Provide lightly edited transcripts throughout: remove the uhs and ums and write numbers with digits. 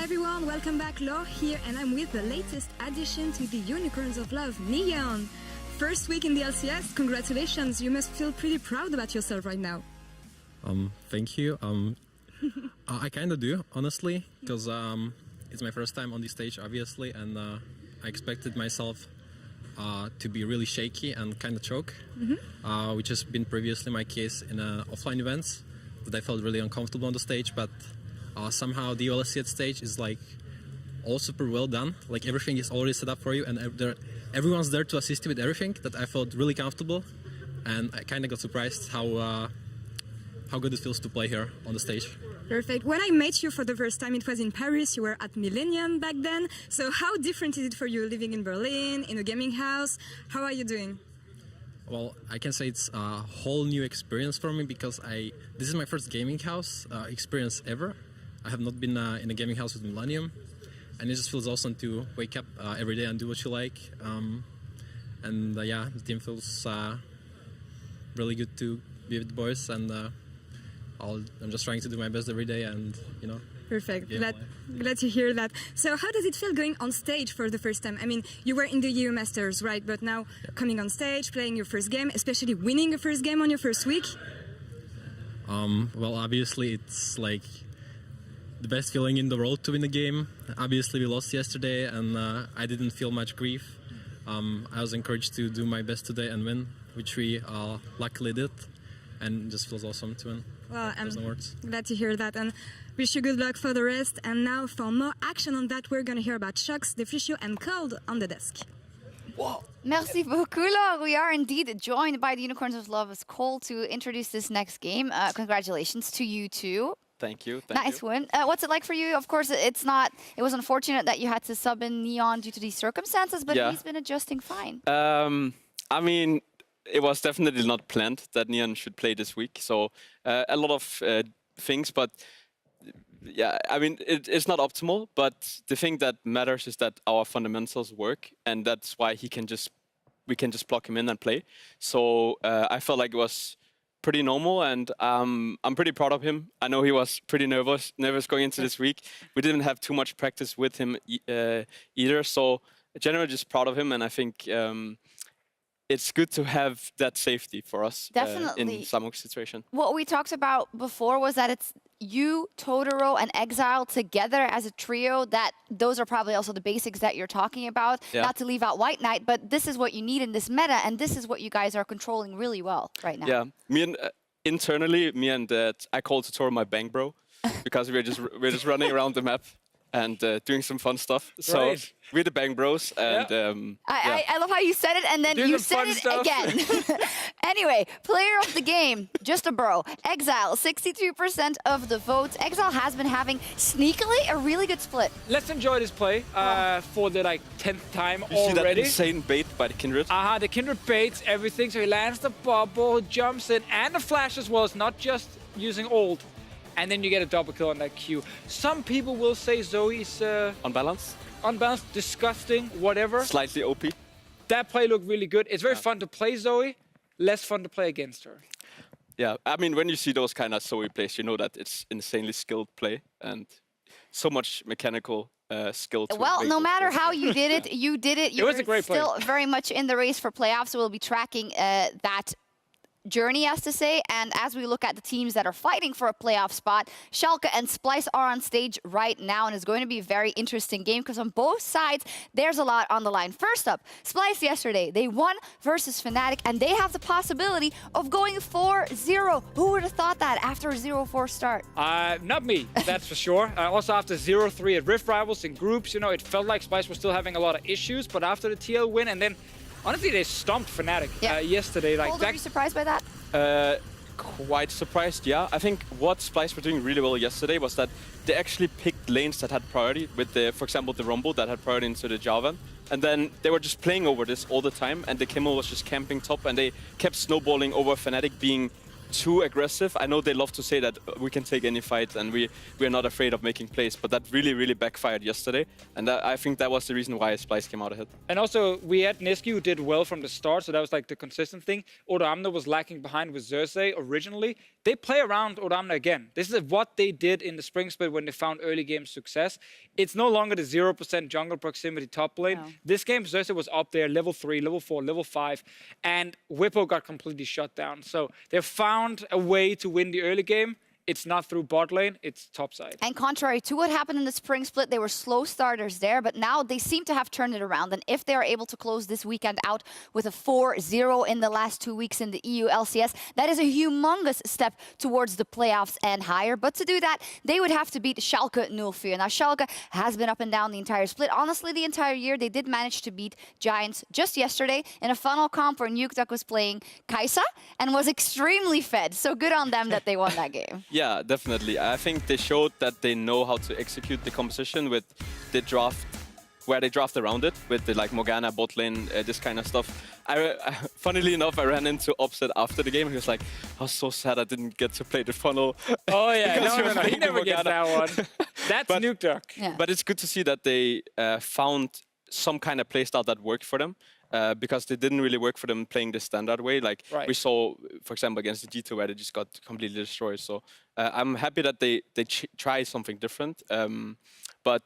everyone, welcome back. Laure here, and I'm with the latest addition to the Unicorns of Love, Neon. First week in the LCS, congratulations. You must feel pretty proud about yourself right now. Thank you. I kind of do, honestly, because it's my first time on the stage, obviously, and I expected myself to be really shaky and kind of choke, which has been previously my case in offline events, that I felt really uncomfortable on the stage, but somehow the LCS stage is like all super well done. Like everything is already set up for you, and everyone's there to assist you with everything. That I felt really comfortable, and I kind of got surprised how good it feels to play here on the stage. Perfect. When I met you for the first time, it was in Paris. You were at Millennium back then. So how different is it for you living in Berlin, in a gaming house? How are you doing? Well, I can say it's a whole new experience for me because this is my first gaming house experience ever. I have not been in a gaming house with Millennium, and it just feels awesome to wake up every day and do what you like. Yeah, the team feels really good to be with the boys, and I'm just trying to do my best every day, and you know. Perfect. Glad to hear that. So how does it feel going on stage for the first time? I mean, you were in the EU Masters, right? But now coming on stage, playing your first game, especially winning a first game on your first week? Well, obviously it's like the best feeling in the world to win a game. Obviously we lost yesterday, and I didn't feel much grief. I was encouraged to do my best today and win, which we luckily did, and it just feels awesome to win. Well, I'm no words. Glad to hear that, and wish you good luck for the rest. And now for more action on that, we're going to hear about Shox, Defusio and Cold on the desk. Whoa. Merci beaucoup, Laure. We are indeed joined by the Unicorns of Love's Cole to introduce this next game. Congratulations to you two. Thank you. Nice win. What's it like for you? Of course, it was unfortunate that you had to sub in Neon due to these circumstances, but he's been adjusting fine. I mean, it was definitely not planned that Neon should play this week. So a lot of things, but yeah, I mean, it's not optimal, but the thing that matters is that our fundamentals work, and that's why we can just plug him in and play. So I felt like it was pretty normal, and I'm pretty proud of him. I know he was pretty nervous going into this week. We didn't have too much practice with him either, so generally just proud of him, and I think it's good to have that safety for us in some situation. What we talked about before was that it's you, Totoro, and Exile together as a trio. Those are probably also the basics that you're talking about. Yeah. Not to leave out White Knight, but this is what you need in this meta, and this is what you guys are controlling really well right now. Yeah, internally, I call Totoro my bang bro, because we're just running around the map and doing some fun stuff. So we're the bang bros, and I love how you said it, and then you said it again. Anyway, player of the game, just a bro. Exile, 62% of the votes. Exile has been having sneakily a really good split. Let's enjoy this play for the 10th time already. You see that insane bait by the Kindred? The Kindred baits everything, so he lands the bubble, jumps in, and the flash as well. It's not just using ult. And then you get a double kill on that Q. Some people will say Zoe's unbalanced, disgusting, whatever. Slightly OP. That play looked really good. It's very fun to play Zoe, less fun to play against her. Yeah, I mean, when you see those kind of Zoe plays, you know that it's insanely skilled play and so much mechanical skill. Well, no matter how you did it, you did it. It was a great play. Still very much in the race for playoffs, so we'll be tracking that journey, as to say, and as we look at the teams that are fighting for a playoff spot, Schalke and Splyce are on stage right now, and it's going to be a very interesting game because on both sides, there's a lot on the line. First up, Splyce yesterday, they won versus Fnatic, and they have the possibility of going 4-0. Who would have thought that after a 0-4 start? Not me, that's for sure. Also after 0-3 at Rift Rivals in groups, you know, it felt like Splyce was still having a lot of issues, but after the TL win, and then honestly, they stomped Fnatic yesterday. Were you surprised by that? Quite surprised, yeah. I think what Splyce were doing really well yesterday was that they actually picked lanes that had priority with, for example, the Rumble that had priority into the Jarvan. And then they were just playing over this all the time, and the Kimmel was just camping top, and they kept snowballing over Fnatic being too aggressive. I know they love to say that we can take any fight and we're not afraid of making plays, but that really backfired yesterday, and I think that was the reason why Splyce came out ahead. And also we had Niski, who did well from the start, so that was like the consistent thing. Odoamne was lacking behind with Xerxes originally. they play around Oramna again. This is what they did in the Spring Split when they found early game success. It's no longer the 0% jungle proximity top lane. No. This game, Xerxes was up there, level 3, level 4, level 5, and Whippo got completely shut down. So they found a way to win the early game. It's not through bot lane, it's top side. And contrary to what happened in the Spring Split, they were slow starters there, but now they seem to have turned it around. And if they are able to close this weekend out with a 4-0 in the last 2 weeks in the EU LCS, that is a humongous step towards the playoffs and higher. But to do that, they would have to beat Schalke 04. Now, Schalke has been up and down the entire split. Honestly, the entire year, they did manage to beat Giants just yesterday in a funnel comp where Nukeduck was playing Kai'Sa and was extremely fed. So good on them that they won that game. Yeah, definitely. I think they showed that they know how to execute the composition with the draft, where they draft around it with the like Morgana bot lane, this kind of stuff. Funnily enough, I ran into Opset after the game. He was like, "I was so sad I didn't get to play the funnel." Oh yeah, Because no, he never gets that one. That's Nukeduck. Yeah. But it's good to see that they found some kind of playstyle that worked for them. Because they didn't really work for them playing the standard way. Like we saw, for example, against the G2 where they just got completely destroyed. So I'm happy that they try something different. But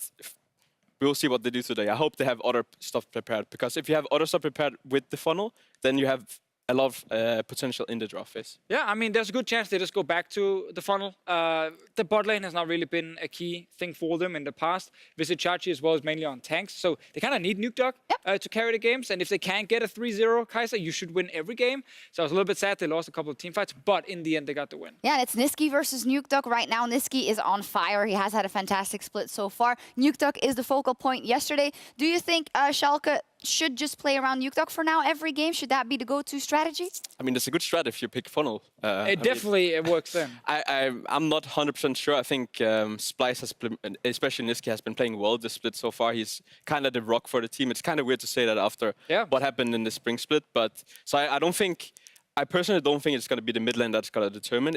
we'll see what they do today. I hope they have other stuff prepared. Because if you have other stuff prepared with the funnel, then you have a lot of potential in the draft phase. Yeah, I mean, there's a good chance they just go back to the funnel. The bot lane has not really been a key thing for them in the past. Visitachi as well is mainly on tanks, so they kind of need Nukeduck to carry the games. And if they can't get a 3-0 Kai'Sa, you should win every game. So I was a little bit sad they lost a couple of team fights, but in the end, they got the win. Yeah, and it's Niski versus Nukeduck right now. Niski is on fire. He has had a fantastic split so far. Nukeduck is the focal point yesterday. Do you think Schalke should just play around Nukeduck for now every game? Should that be the go-to strategy? I mean, it's a good strat if you pick funnel. It definitely works then. I'm not 100% sure. I think Splyce has, especially Niski, has been playing well this split so far. He's kind of the rock for the team. It's kind of weird to say that after what happened in the Spring Split. But so I personally don't think it's going to be the mid lane that's going to determine.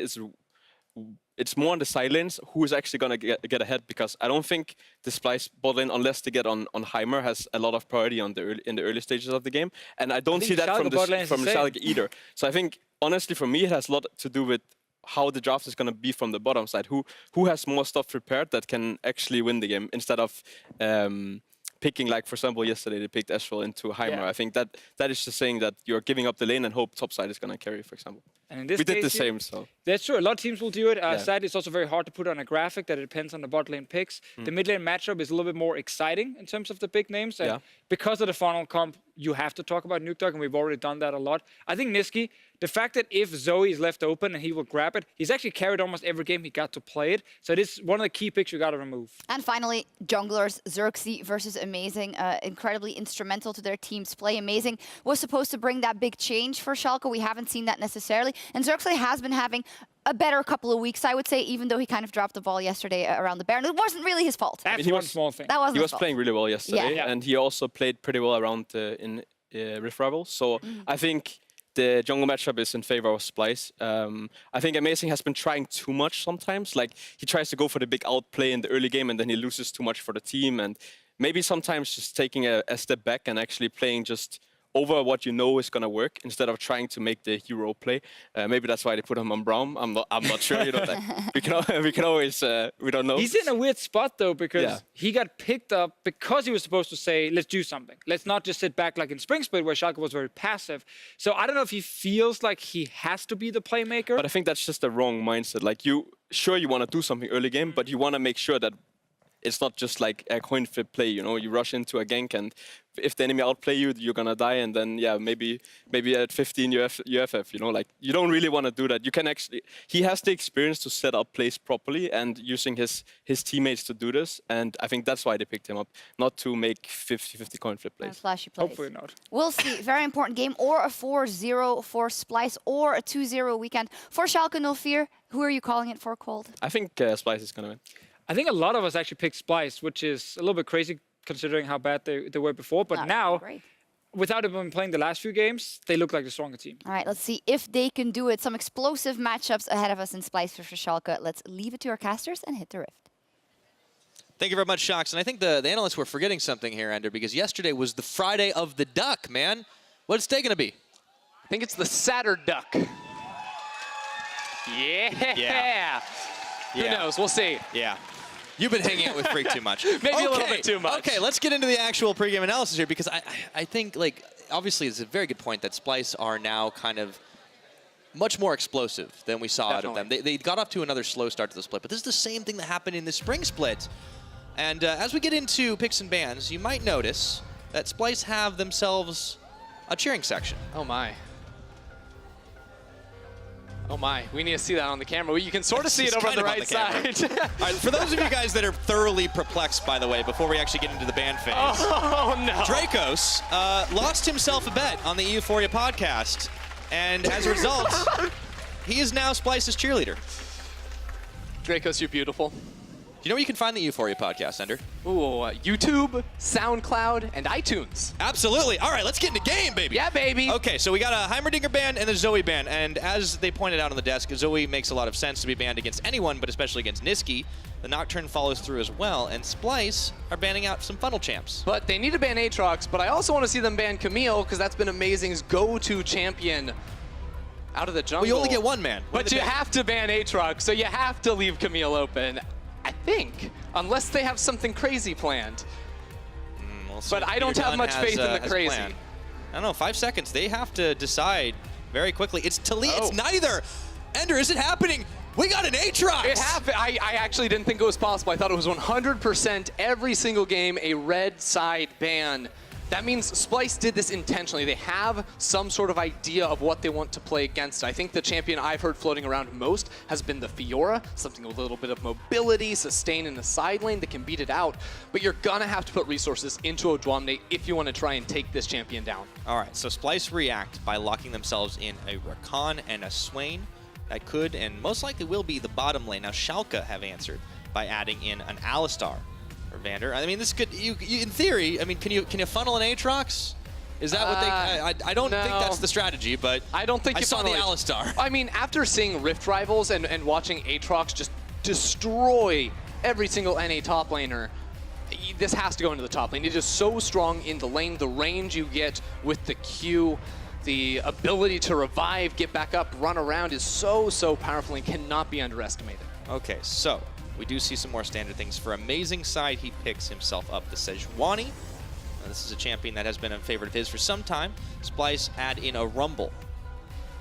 It's more on the side lanes who is actually going to get ahead, because I don't think the Splyce bot lane, unless they get on Heimer, has a lot of priority in the early stages of the game. And I don't see that from the Schalke either. So I think, honestly, for me, it has a lot to do with how the draft is going to be from the bottom side. Who has more stuff prepared that can actually win the game instead of picking, like, for example, yesterday they picked S04 into Heimer. I think that is just saying that you're giving up the lane and hope top side is going to carry, for example. And in this we case, did the same, so. That's true. A lot of teams will do it. Sadly, it's also very hard to put on a graphic that it depends on the bot lane picks. The mid lane matchup is a little bit more exciting in terms of the big names. And because of the funnel comp, you have to talk about Nukeduck, and we've already done that a lot. I think Niski, the fact that if Zoe is left open and he will grab it, he's actually carried almost every game he got to play it. So it is one of the key picks you got to remove. And finally, junglers, Xerxes versus Amazing, incredibly instrumental to their team's play. Amazing was supposed to bring that big change for Schalke. We haven't seen that necessarily. And Xerxes has been having a better couple of weeks, I would say, even though he kind of dropped the ball yesterday around the Baron. It wasn't really his fault. That's one small thing. That wasn't He his was fault. playing really well yesterday, and he also played pretty well around in Rift Rivals. So I think the jungle matchup is in favor of Splyce. I think Amazing has been trying too much sometimes. Like, he tries to go for the big outplay in the early game, and then he loses too much for the team. And maybe sometimes just taking a step back and actually playing just over what you know is gonna work instead of trying to make the hero play. Maybe that's why they put him on Braum. I'm not sure. You know, like, we can always we don't know. He's in a weird spot though, because he got picked up because he was supposed to say, let's do something. Let's not just sit back like in Spring Split where Schalke was very passive. So I don't know if he feels like he has to be the playmaker. But I think that's just the wrong mindset. Like, you want to do something early game, but you want to make sure that it's not just like a coin flip play, you know. You rush into a gank, and if the enemy outplay you, you're gonna die, and then maybe at 15 you FF, you know. Like, you don't really want to do that. You can actually, he has the experience to set up plays properly and using his teammates to do this, and I think that's why they picked him up, not to make 50-50 coin flip plays. Flashy plays. Hopefully not. We'll see. Very important game, or a 4-0 for Splyce, or a 2-0 weekend for Schalke 04. Who are you calling it for, Cold? I think Splyce is gonna win. I think a lot of us actually picked Splyce, which is a little bit crazy considering how bad they were before. But now, without even playing the last few games, they look like the stronger team. All right, let's see if they can do it. Some explosive matchups ahead of us in Splyce for Schalke. Let's leave it to our casters and hit the rift. Thank you very much, Shox. And I think the analysts were forgetting something here, Ender, because yesterday was the Friday of the Duck, man. What's today going to be? I think it's the Saturn Duck. Yeah. Who knows? We'll see. Yeah. You've been hanging out with Freak too much. Maybe a little bit too much. Okay, let's get into the actual pregame analysis here, because I think, like, obviously it's a very good point that Splyce are now kind of much more explosive than we saw out of them. They got off to another slow start to the split, but this is the same thing that happened in the spring split. And as we get into picks and bans, you might notice that Splyce have themselves a cheering section. Oh my. Oh my, we need to see that on the camera. You can sort of see it over on the right side. All right, for those of you guys that are thoroughly perplexed, by the way, before we actually get into the ban phase, oh no. Dracos lost himself a bet on the Euphoria podcast, and as a result, he is now Splyce's cheerleader. Dracos, you're beautiful. You know where you can find the Euphoria podcast, Ender? Ooh, YouTube, SoundCloud, and iTunes. Absolutely. All right, let's get into game, baby. Yeah, baby. Okay, so we got a Heimerdinger ban and the Zoe ban, and as they pointed out on the desk, Zoe makes a lot of sense to be banned against anyone, but especially against Niski. The Nocturne follows through as well, and Splyce are banning out some funnel champs. But they need to ban Aatrox, but I also want to see them ban Camille, because that's been Amazing's go-to champion out of the jungle. Well, you only get one man. But you have to ban Aatrox, so you have to leave Camille open. I think, unless they have something crazy planned. We'll but I don't have much faith in the crazy. I don't know, 5 seconds. They have to decide very quickly. It's it's neither. Ender, is it happening? We got an Aatrox! It happened. I actually didn't think it was possible. I thought it was 100% every single game a red side ban. That means Splyce did this intentionally. They have some sort of idea of what they want to play against. I think the champion I've heard floating around most has been the Fiora, something with a little bit of mobility, sustain in the side lane that can beat it out. But you're gonna have to put resources into Odwamne if you want to try and take this champion down. All right, so Splyce react by locking themselves in a Rakan and a Swain. That could and most likely will be the bottom lane. Now Schalke have answered by adding in an Alistar. Vander. I mean, this could, you in theory, I mean, can you funnel an Aatrox? Is that what they, I don't think that's the strategy, but I don't think I saw the Alistar. I mean, after seeing Rift Rivals and watching Aatrox just destroy every single NA top laner, this has to go into the top lane. It is so strong in the lane. The range you get with the Q, the ability to revive, get back up, run around is so powerful and cannot be underestimated. Okay, so we do see some more standard things. For Amazing side, he picks himself up the Sejuani. This is a champion that has been a favorite of his for some time. Splyce add in a Rumble.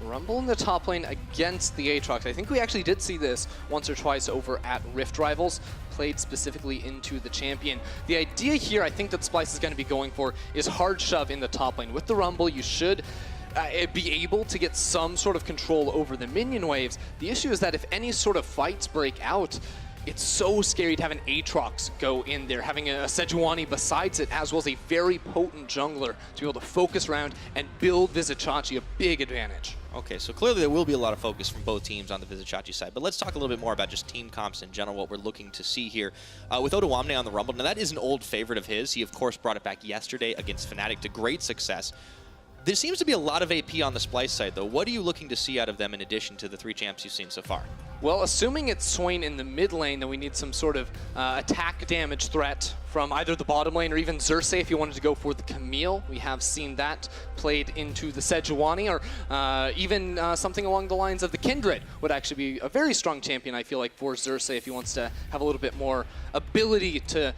Rumble in the top lane against the Aatrox. I think we actually did see this once or twice over at Rift Rivals, played specifically into the champion. The idea here, I think that Splyce is going to be going for, is hard shove in the top lane. With the Rumble, you should be able to get some sort of control over the minion waves. The issue is that if any sort of fights break out, it's so scary to have an Aatrox go in there, having a Sejuani besides it, as well as a very potent jungler to be able to focus around and build Vizicsacsi a big advantage. Okay, so clearly there will be a lot of focus from both teams on the Vizicsacsi side, but let's talk a little bit more about just team comps in general, what we're looking to see here. With Odwamne on the Rumble, now that is an old favorite of his. He, of course, brought it back yesterday against Fnatic to great success. There seems to be a lot of AP on the Splyce side, though. What are you looking to see out of them in addition to the 3 champs you've seen so far? Well, assuming it's Swain in the mid lane, then we need some sort of attack damage threat from either the bottom lane or even Xerxes if you wanted to go for the Camille. We have seen that played into the Sejuani, or even something along the lines of the Kindred would actually be a very strong champion, I feel like, for Xerxes if he wants to have a little bit more ability to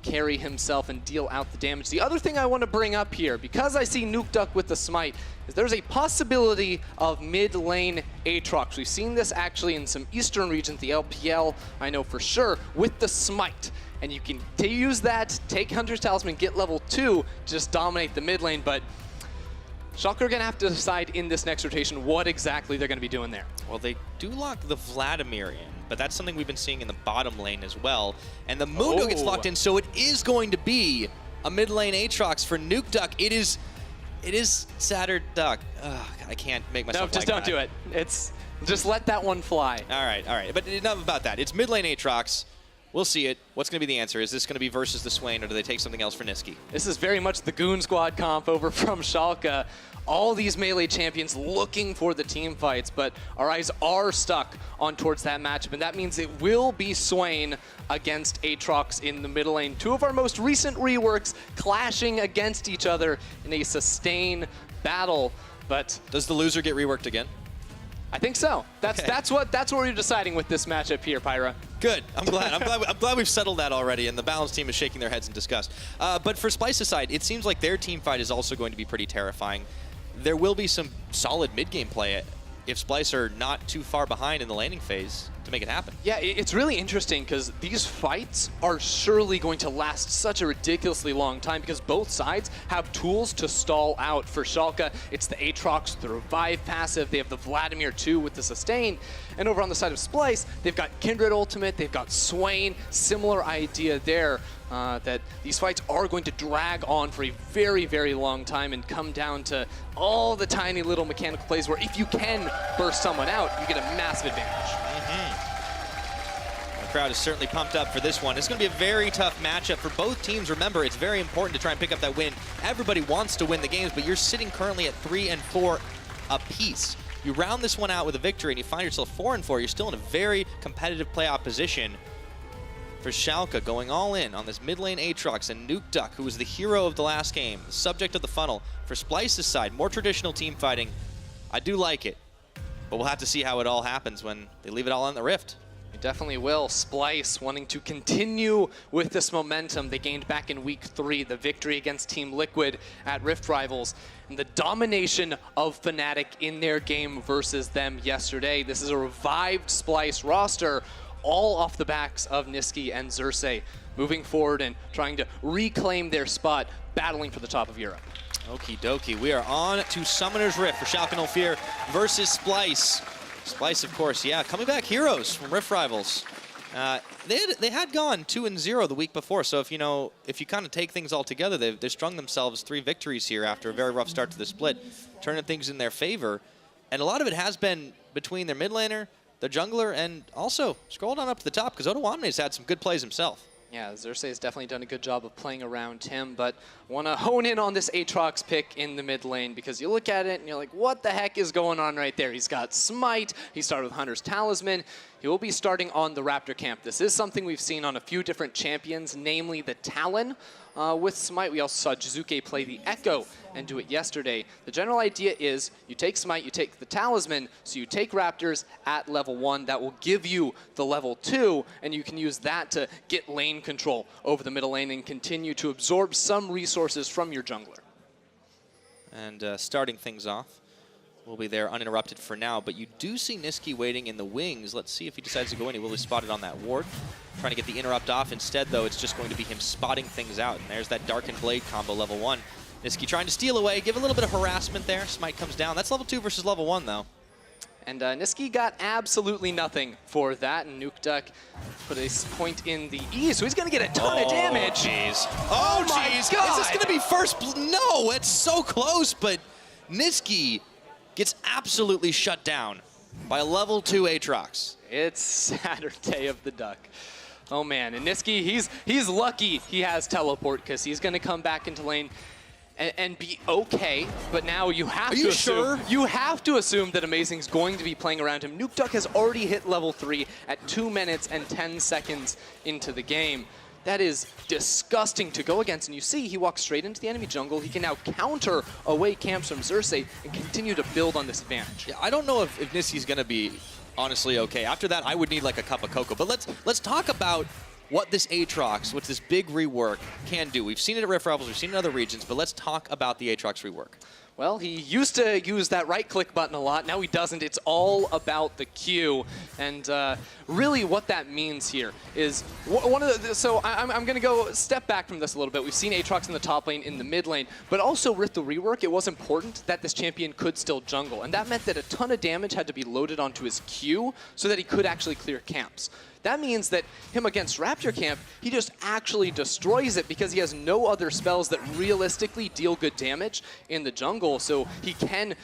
carry himself and deal out the damage. The other thing I want to bring up here, because I see Nukeduck with the Smite, is there's a possibility of mid lane Aatrox. We've seen this actually in some eastern regions, the LPL, I know for sure, with the Smite. And you can use that, take Hunter's Talisman, get level 2, just dominate the mid lane, but Schalke are going to have to decide in this next rotation what exactly they're going to be doing there. Well, they do lock the Vladimir in, but that's something we've been seeing in the bottom lane as well. And the Mundo gets locked in, so it is going to be a mid lane Aatrox for Nukeduck. It is Saturn Duck. Ugh, I can't make myself No, just don't do it. Just let that one fly. All right. But enough about that. It's mid lane Aatrox. We'll see it. What's going to be the answer? Is this going to be versus the Swain, or do they take something else for Niski? This is very much the Goon Squad comp over from Schalke. All these melee champions looking for the team fights, but our eyes are stuck on towards that matchup, and that means it will be Swain against Aatrox in the middle lane. 2 of our most recent reworks clashing against each other in a sustain battle, but does the loser get reworked again? I think so. That's what we're deciding with this matchup here, Pyra. Good. I'm glad we've settled that already, and the Balance team is shaking their heads in disgust. But for Splyce's side, it seems like their team fight is also going to be pretty terrifying. There will be some solid mid-game play if Splyce are not too far behind in the laning phase to make it happen. Yeah, it's really interesting because these fights are surely going to last such a ridiculously long time because both sides have tools to stall out. For Schalke, it's the Aatrox, the Revive passive, they have the Vladimir too with the Sustain, and over on the side of Splyce, they've got Kindred ultimate, they've got Swain, similar idea there. That these fights are going to drag on for a very, very long time and come down to all the tiny little mechanical plays where if you can burst someone out, you get a massive advantage. The crowd is certainly pumped up for this one. It's going to be a very tough matchup for both teams. Remember, it's very important to try and pick up that win. Everybody wants to win the games, but you're sitting currently at 3 and 4 apiece. You round this one out with a victory and you find yourself 4 and 4. You're still in a very competitive playoff position. For Schalke, going all in on this mid lane Aatrox and Nukeduck, who was the hero of the last game, the subject of the funnel. For Splyce's side, more traditional team fighting. I do like it, but we'll have to see how it all happens when they leave it all on the Rift. It definitely will. Splyce wanting to continue with this momentum they gained back in week 3, the victory against Team Liquid at Rift Rivals, and the domination of Fnatic in their game versus them yesterday. This is a revived Splyce roster, all off the backs of Niski and Xerxes, moving forward and trying to reclaim their spot, battling for the top of Europe. Okie dokie, we are on to Summoner's Rift for Schalke 04 versus Splyce. Splyce, of course, yeah, coming back heroes from Rift Rivals. They had gone 2-0 the week before, so if you kind of take things all together, they've strung themselves 3 victories here after a very rough start to the split, turning things in their favor. And a lot of it has been between their mid laner, the jungler, and also scroll down up to the top because Ottawamne's had some good plays himself. Yeah, Xerxes has definitely done a good job of playing around him, but want to hone in on this Aatrox pick in the mid lane because you look at it and you're like, what the heck is going on right there? He's got Smite, he started with Hunter's Talisman, he will be starting on the Raptor camp. This is something we've seen on a few different champions, namely the Talon. With Smite, we also saw Jizuke play the Echo and do it yesterday. The general idea is you take Smite, you take the Talisman, so you take Raptors at level 1. That will give you the level 2, and you can use that to get lane control over the middle lane and continue to absorb some resources from your jungler. And starting things off, will be there uninterrupted for now, but you do see Niski waiting in the wings. Let's see if he decides to go in. He will be spotted on that ward. Trying to get the interrupt off. Instead, though, it's just going to be him spotting things out. And there's that Dark and Blade combo, level 1. Niski trying to steal away, give a little bit of harassment there. Smite comes down. That's level 2 versus level 1, though. And Niski got absolutely nothing for that, and Nukeduck put a point in the E, so he's going to get a ton of damage. Jeez. Oh, jeez. Is this going to be first? No, it's so close, but Niski gets absolutely shut down by a level 2 Aatrox. It's Saturday of the Duck. Oh man, and Niski, he's lucky he has teleport because he's going to come back into lane and be okay, but now you have to assume, you have to assume that Amazing's going to be playing around him. Nukeduck has already hit level 3 at 2 minutes and 10 seconds into the game. That is disgusting to go against, and you see he walks straight into the enemy jungle. He can now counter away camps from Xerxes and continue to build on this advantage. Yeah, I don't know if Niski's going to be honestly okay. After that, I would need like a cup of cocoa. But let's talk about what this Aatrox, what this big rework can do. We've seen it at Rift Rivals, we've seen it in other regions, but let's talk about the Aatrox rework. Well, he used to use that right-click button a lot. Now he doesn't. It's all about the Q. And really what that means here is one of the... So I'm going to go step back from this a little bit. We've seen Aatrox in the top lane, in the mid lane, but also with the rework, it was important that this champion could still jungle. And that meant that a ton of damage had to be loaded onto his Q so that he could actually clear camps. That means that him against Raptor Camp, he just actually destroys it because he has no other spells that realistically deal good damage in the jungle. So he can,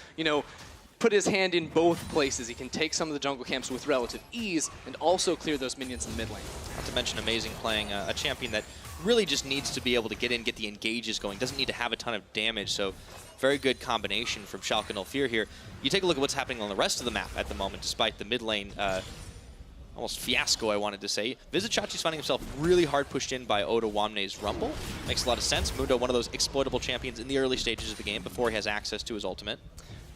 put his hand in both places. He can take some of the jungle camps with relative ease and also clear those minions in the mid lane. Not to mention Amazing playing a champion that really just needs to be able to get in, get the engages going. Doesn't need to have a ton of damage, so very good combination from Schalke 04 here. You take a look at what's happening on the rest of the map at the moment, despite the mid lane almost fiasco, I wanted to say. Vizichachi's finding himself really hard pushed in by Ottawamne's Rumble. Makes a lot of sense. Mundo, one of those exploitable champions in the early stages of the game before he has access to his ultimate.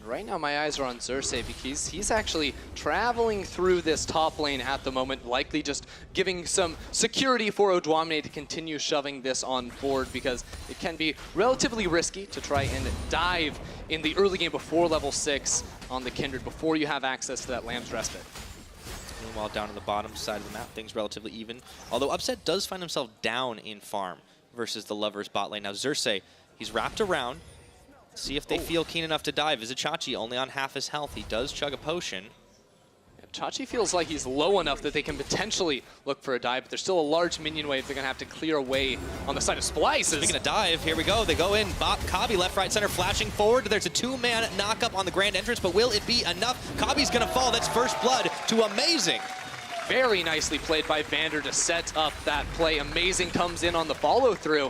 Right now, my eyes are on Xerxes because he's actually traveling through this top lane at the moment, likely just giving some security for Odwamne to continue shoving this on board because it can be relatively risky to try and dive in the early game before level 6 on the Kindred before you have access to that Lamb's Respite. Meanwhile, down on the bottom side of the map, things relatively even. Although Upset does find himself down in farm versus the Lovers bot lane. Now Xerxes, he's wrapped around. See if they feel keen enough to dive. Vizichachi only on half his health. He does chug a potion. Chachi feels like he's low enough that they can potentially look for a dive, but there's still a large minion wave they're going to have to clear away on the side of Splyce. Speaking of dive, here we go. They go in. Kabi left, right, center, flashing forward. There's a 2-man knock-up on the grand entrance, but will it be enough? Kabi's going to fall. That's first blood to Amazing. Very nicely played by Vander to set up that play. Amazing comes in on the follow-through.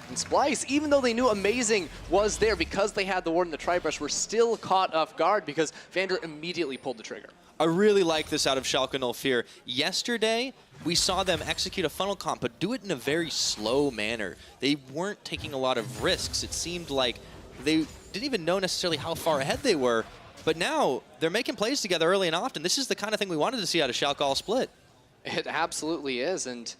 And Splyce, even though they knew Amazing was there because they had the ward and the tri-brush, were still caught off guard because Vander immediately pulled the trigger. I really like this out of Schalke 04. Yesterday, we saw them execute a funnel comp, but do it in a very slow manner. They weren't taking a lot of risks. It seemed like they didn't even know necessarily how far ahead they were, but now they're making plays together early and often. This is the kind of thing we wanted to see out of Schalke all split. It absolutely is, and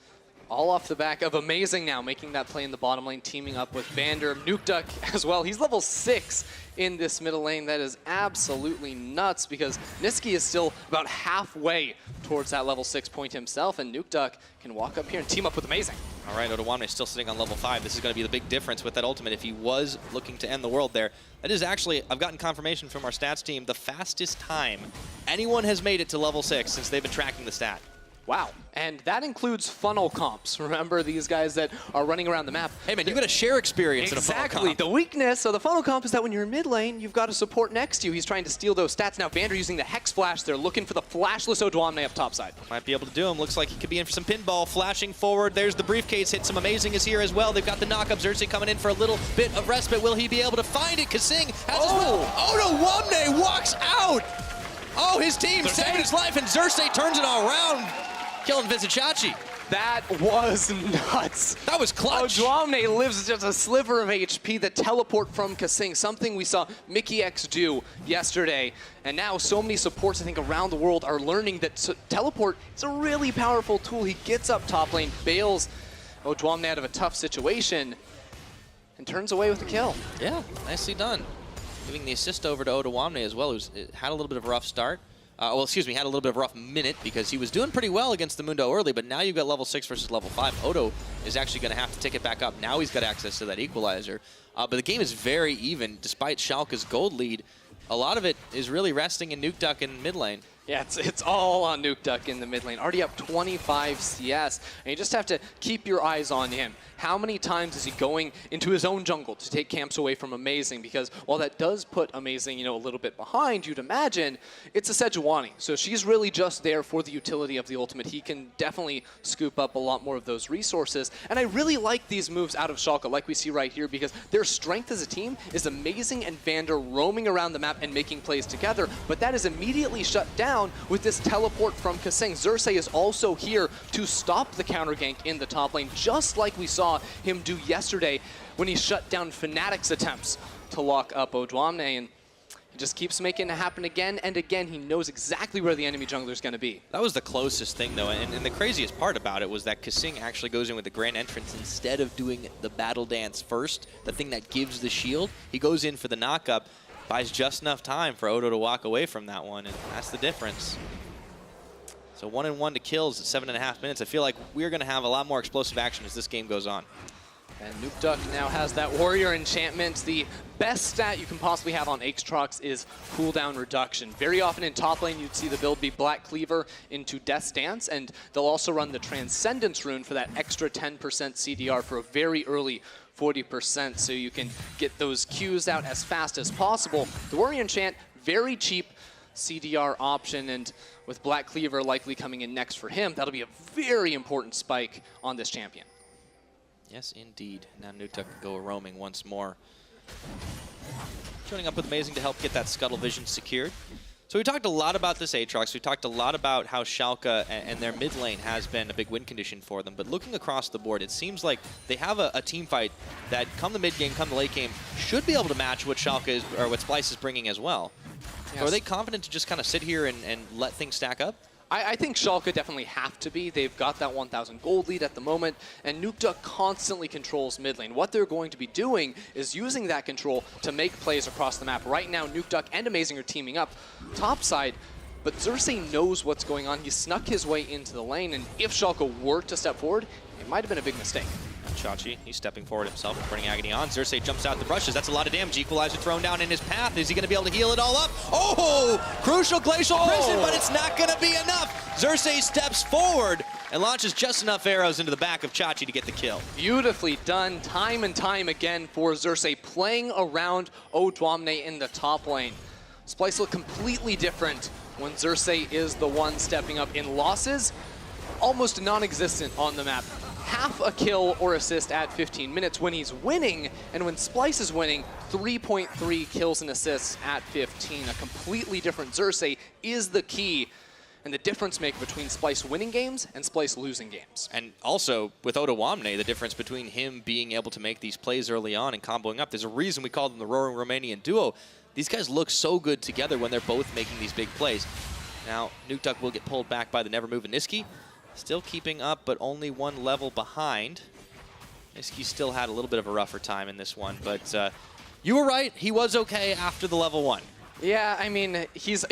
all off the back of Amazing now, making that play in the bottom lane, teaming up with Vander. Nukeduck as well. He's level 6 in this middle lane. That is absolutely nuts because Niski is still about halfway towards that level 6 point himself, and Nukeduck can walk up here and team up with Amazing. All right, Odwamne is still sitting on level 5. This is going to be the big difference with that ultimate if he was looking to end the world there. That is actually, I've gotten confirmation from our stats team, the fastest time anyone has made it to level 6 since they've been tracking the stat. Wow, and that includes funnel comps. Remember these guys that are running around the map? Hey man, you got to share experience in a funnel Exactly. comp. The weakness of the funnel comp is that when you're in mid lane, you've got a support next to you. He's trying to steal those stats. Now Vander using the Hex Flash. They're looking for the flashless Odwamne up top side. Might be able to do him. Looks like he could be in for some pinball. Flashing forward. There's the briefcase. Hit some Amazing is here as well. They've got the knock-up. Xerxes coming in for a little bit of respite. Will he be able to find it? Kasing has as well. Odwamne walks out. Oh, his team saving his life, and Xerxes turns it all around, killing Vizichachi. That was nuts. That was clutch. Odwamne lives just a sliver of HP. The teleport from Kasing, something we saw Mickey X do yesterday. And now so many supports, I think, around the world are learning that teleport is a really powerful tool. He gets up top lane, bails Odwamne out of a tough situation, and turns away with the kill. Yeah, nicely done. Giving the assist over to Odwamne as well, who had a little bit of a rough start. Had a little bit of a rough minute because he was doing pretty well against the Mundo early, but now you've got level 6 versus level 5. Odo is actually going to have to tick it back up. Now he's got access to that equalizer. But the game is very even, despite Schalke's gold lead. A lot of it is really resting in Nukeduck in mid lane. Yeah, it's all on Nukeduck in the mid lane. Already up 25 CS, and you just have to keep your eyes on him. How many times is he going into his own jungle to take camps away from Amazing? Because while that does put Amazing, a little bit behind, you'd imagine, it's a Sejuani. So she's really just there for the utility of the ultimate. He can definitely scoop up a lot more of those resources. And I really like these moves out of Schalke, like we see right here, because their strength as a team is Amazing and Vander roaming around the map and making plays together. But that is immediately shut down with this teleport from Kasing. Xerxes is also here to stop the counter gank in the top lane, just like we saw him do yesterday when he shut down Fnatic's attempts to lock up Odwamne, and he just keeps making it happen again and again. He knows exactly where the enemy jungler is going to be. That was the closest thing, though, and the craziest part about it was that Kasing actually goes in with the grand entrance instead of doing the battle dance first, the thing that gives the shield. He goes in for the knock-up, buys just enough time for Odo to walk away from that one, and that's the difference. So 1-1 to kills at 7.5 minutes. I feel like we're going to have a lot more explosive action as this game goes on. And Nukeduck now has that Warrior Enchantment. The best stat you can possibly have on Aatrox is cooldown reduction. Very often in top lane, you'd see the build be Black Cleaver into Death's Dance, and they'll also run the Transcendence rune for that extra 10% CDR for a very early 40%, so you can get those Qs out as fast as possible. The Warrior Enchant, very cheap CDR option, and with Black Cleaver likely coming in next for him, that'll be a very important spike on this champion. Yes, indeed. Now Nukeduck can go roaming once more. Joining up with Amazing to help get that Scuttle Vision secured. So we talked a lot about this Aatrox. We talked a lot about how Schalke and their mid lane has been a big win condition for them. But looking across the board, it seems like they have a team fight that come the mid game, come the late game, should be able to match what Schalke is, or what Splyce is bringing as well. Yes. So are they confident to just kind of sit here and let things stack up? I think Schalke definitely have to be. They've got that 1,000 gold lead at the moment, and Nukeduck constantly controls mid lane. What they're going to be doing is using that control to make plays across the map. Right now, Nukeduck and Amazing are teaming up topside, but Xerxes knows what's going on. He snuck his way into the lane, and if Schalke were to step forward, it might have been a big mistake. Chachi, he's stepping forward himself and bringing Agony on. Xerxes jumps out the brushes. That's a lot of damage. Equalizer thrown down in his path. Is he going to be able to heal it all up? Oh! Crucial Glacial Prison, but it's not going to be enough. Xerxes steps forward and launches just enough arrows into the back of Chachi to get the kill. Beautifully done time and time again for Xerxes, playing around Odwamne in the top lane. Splyce look completely different when Xerxes is the one stepping up. In losses, almost non-existent on the map. Half a kill or assist at 15 minutes when he's winning, and when Splyce is winning, 3.3 kills and assists at 15. A completely different Xerxes is the key and the difference maker between Splyce winning games and Splyce losing games. And also, with Odwamne, the difference between him being able to make these plays early on and comboing up, there's a reason we call them the Roaring Romanian Duo. These guys look so good together when they're both making these big plays. Now, Nukeduck will get pulled back by the never-moving Niski. Still keeping up, but only one level behind. Niski still had a little bit of a rougher time in this one, but you were right. He was okay after the level 1. Yeah, I mean, he's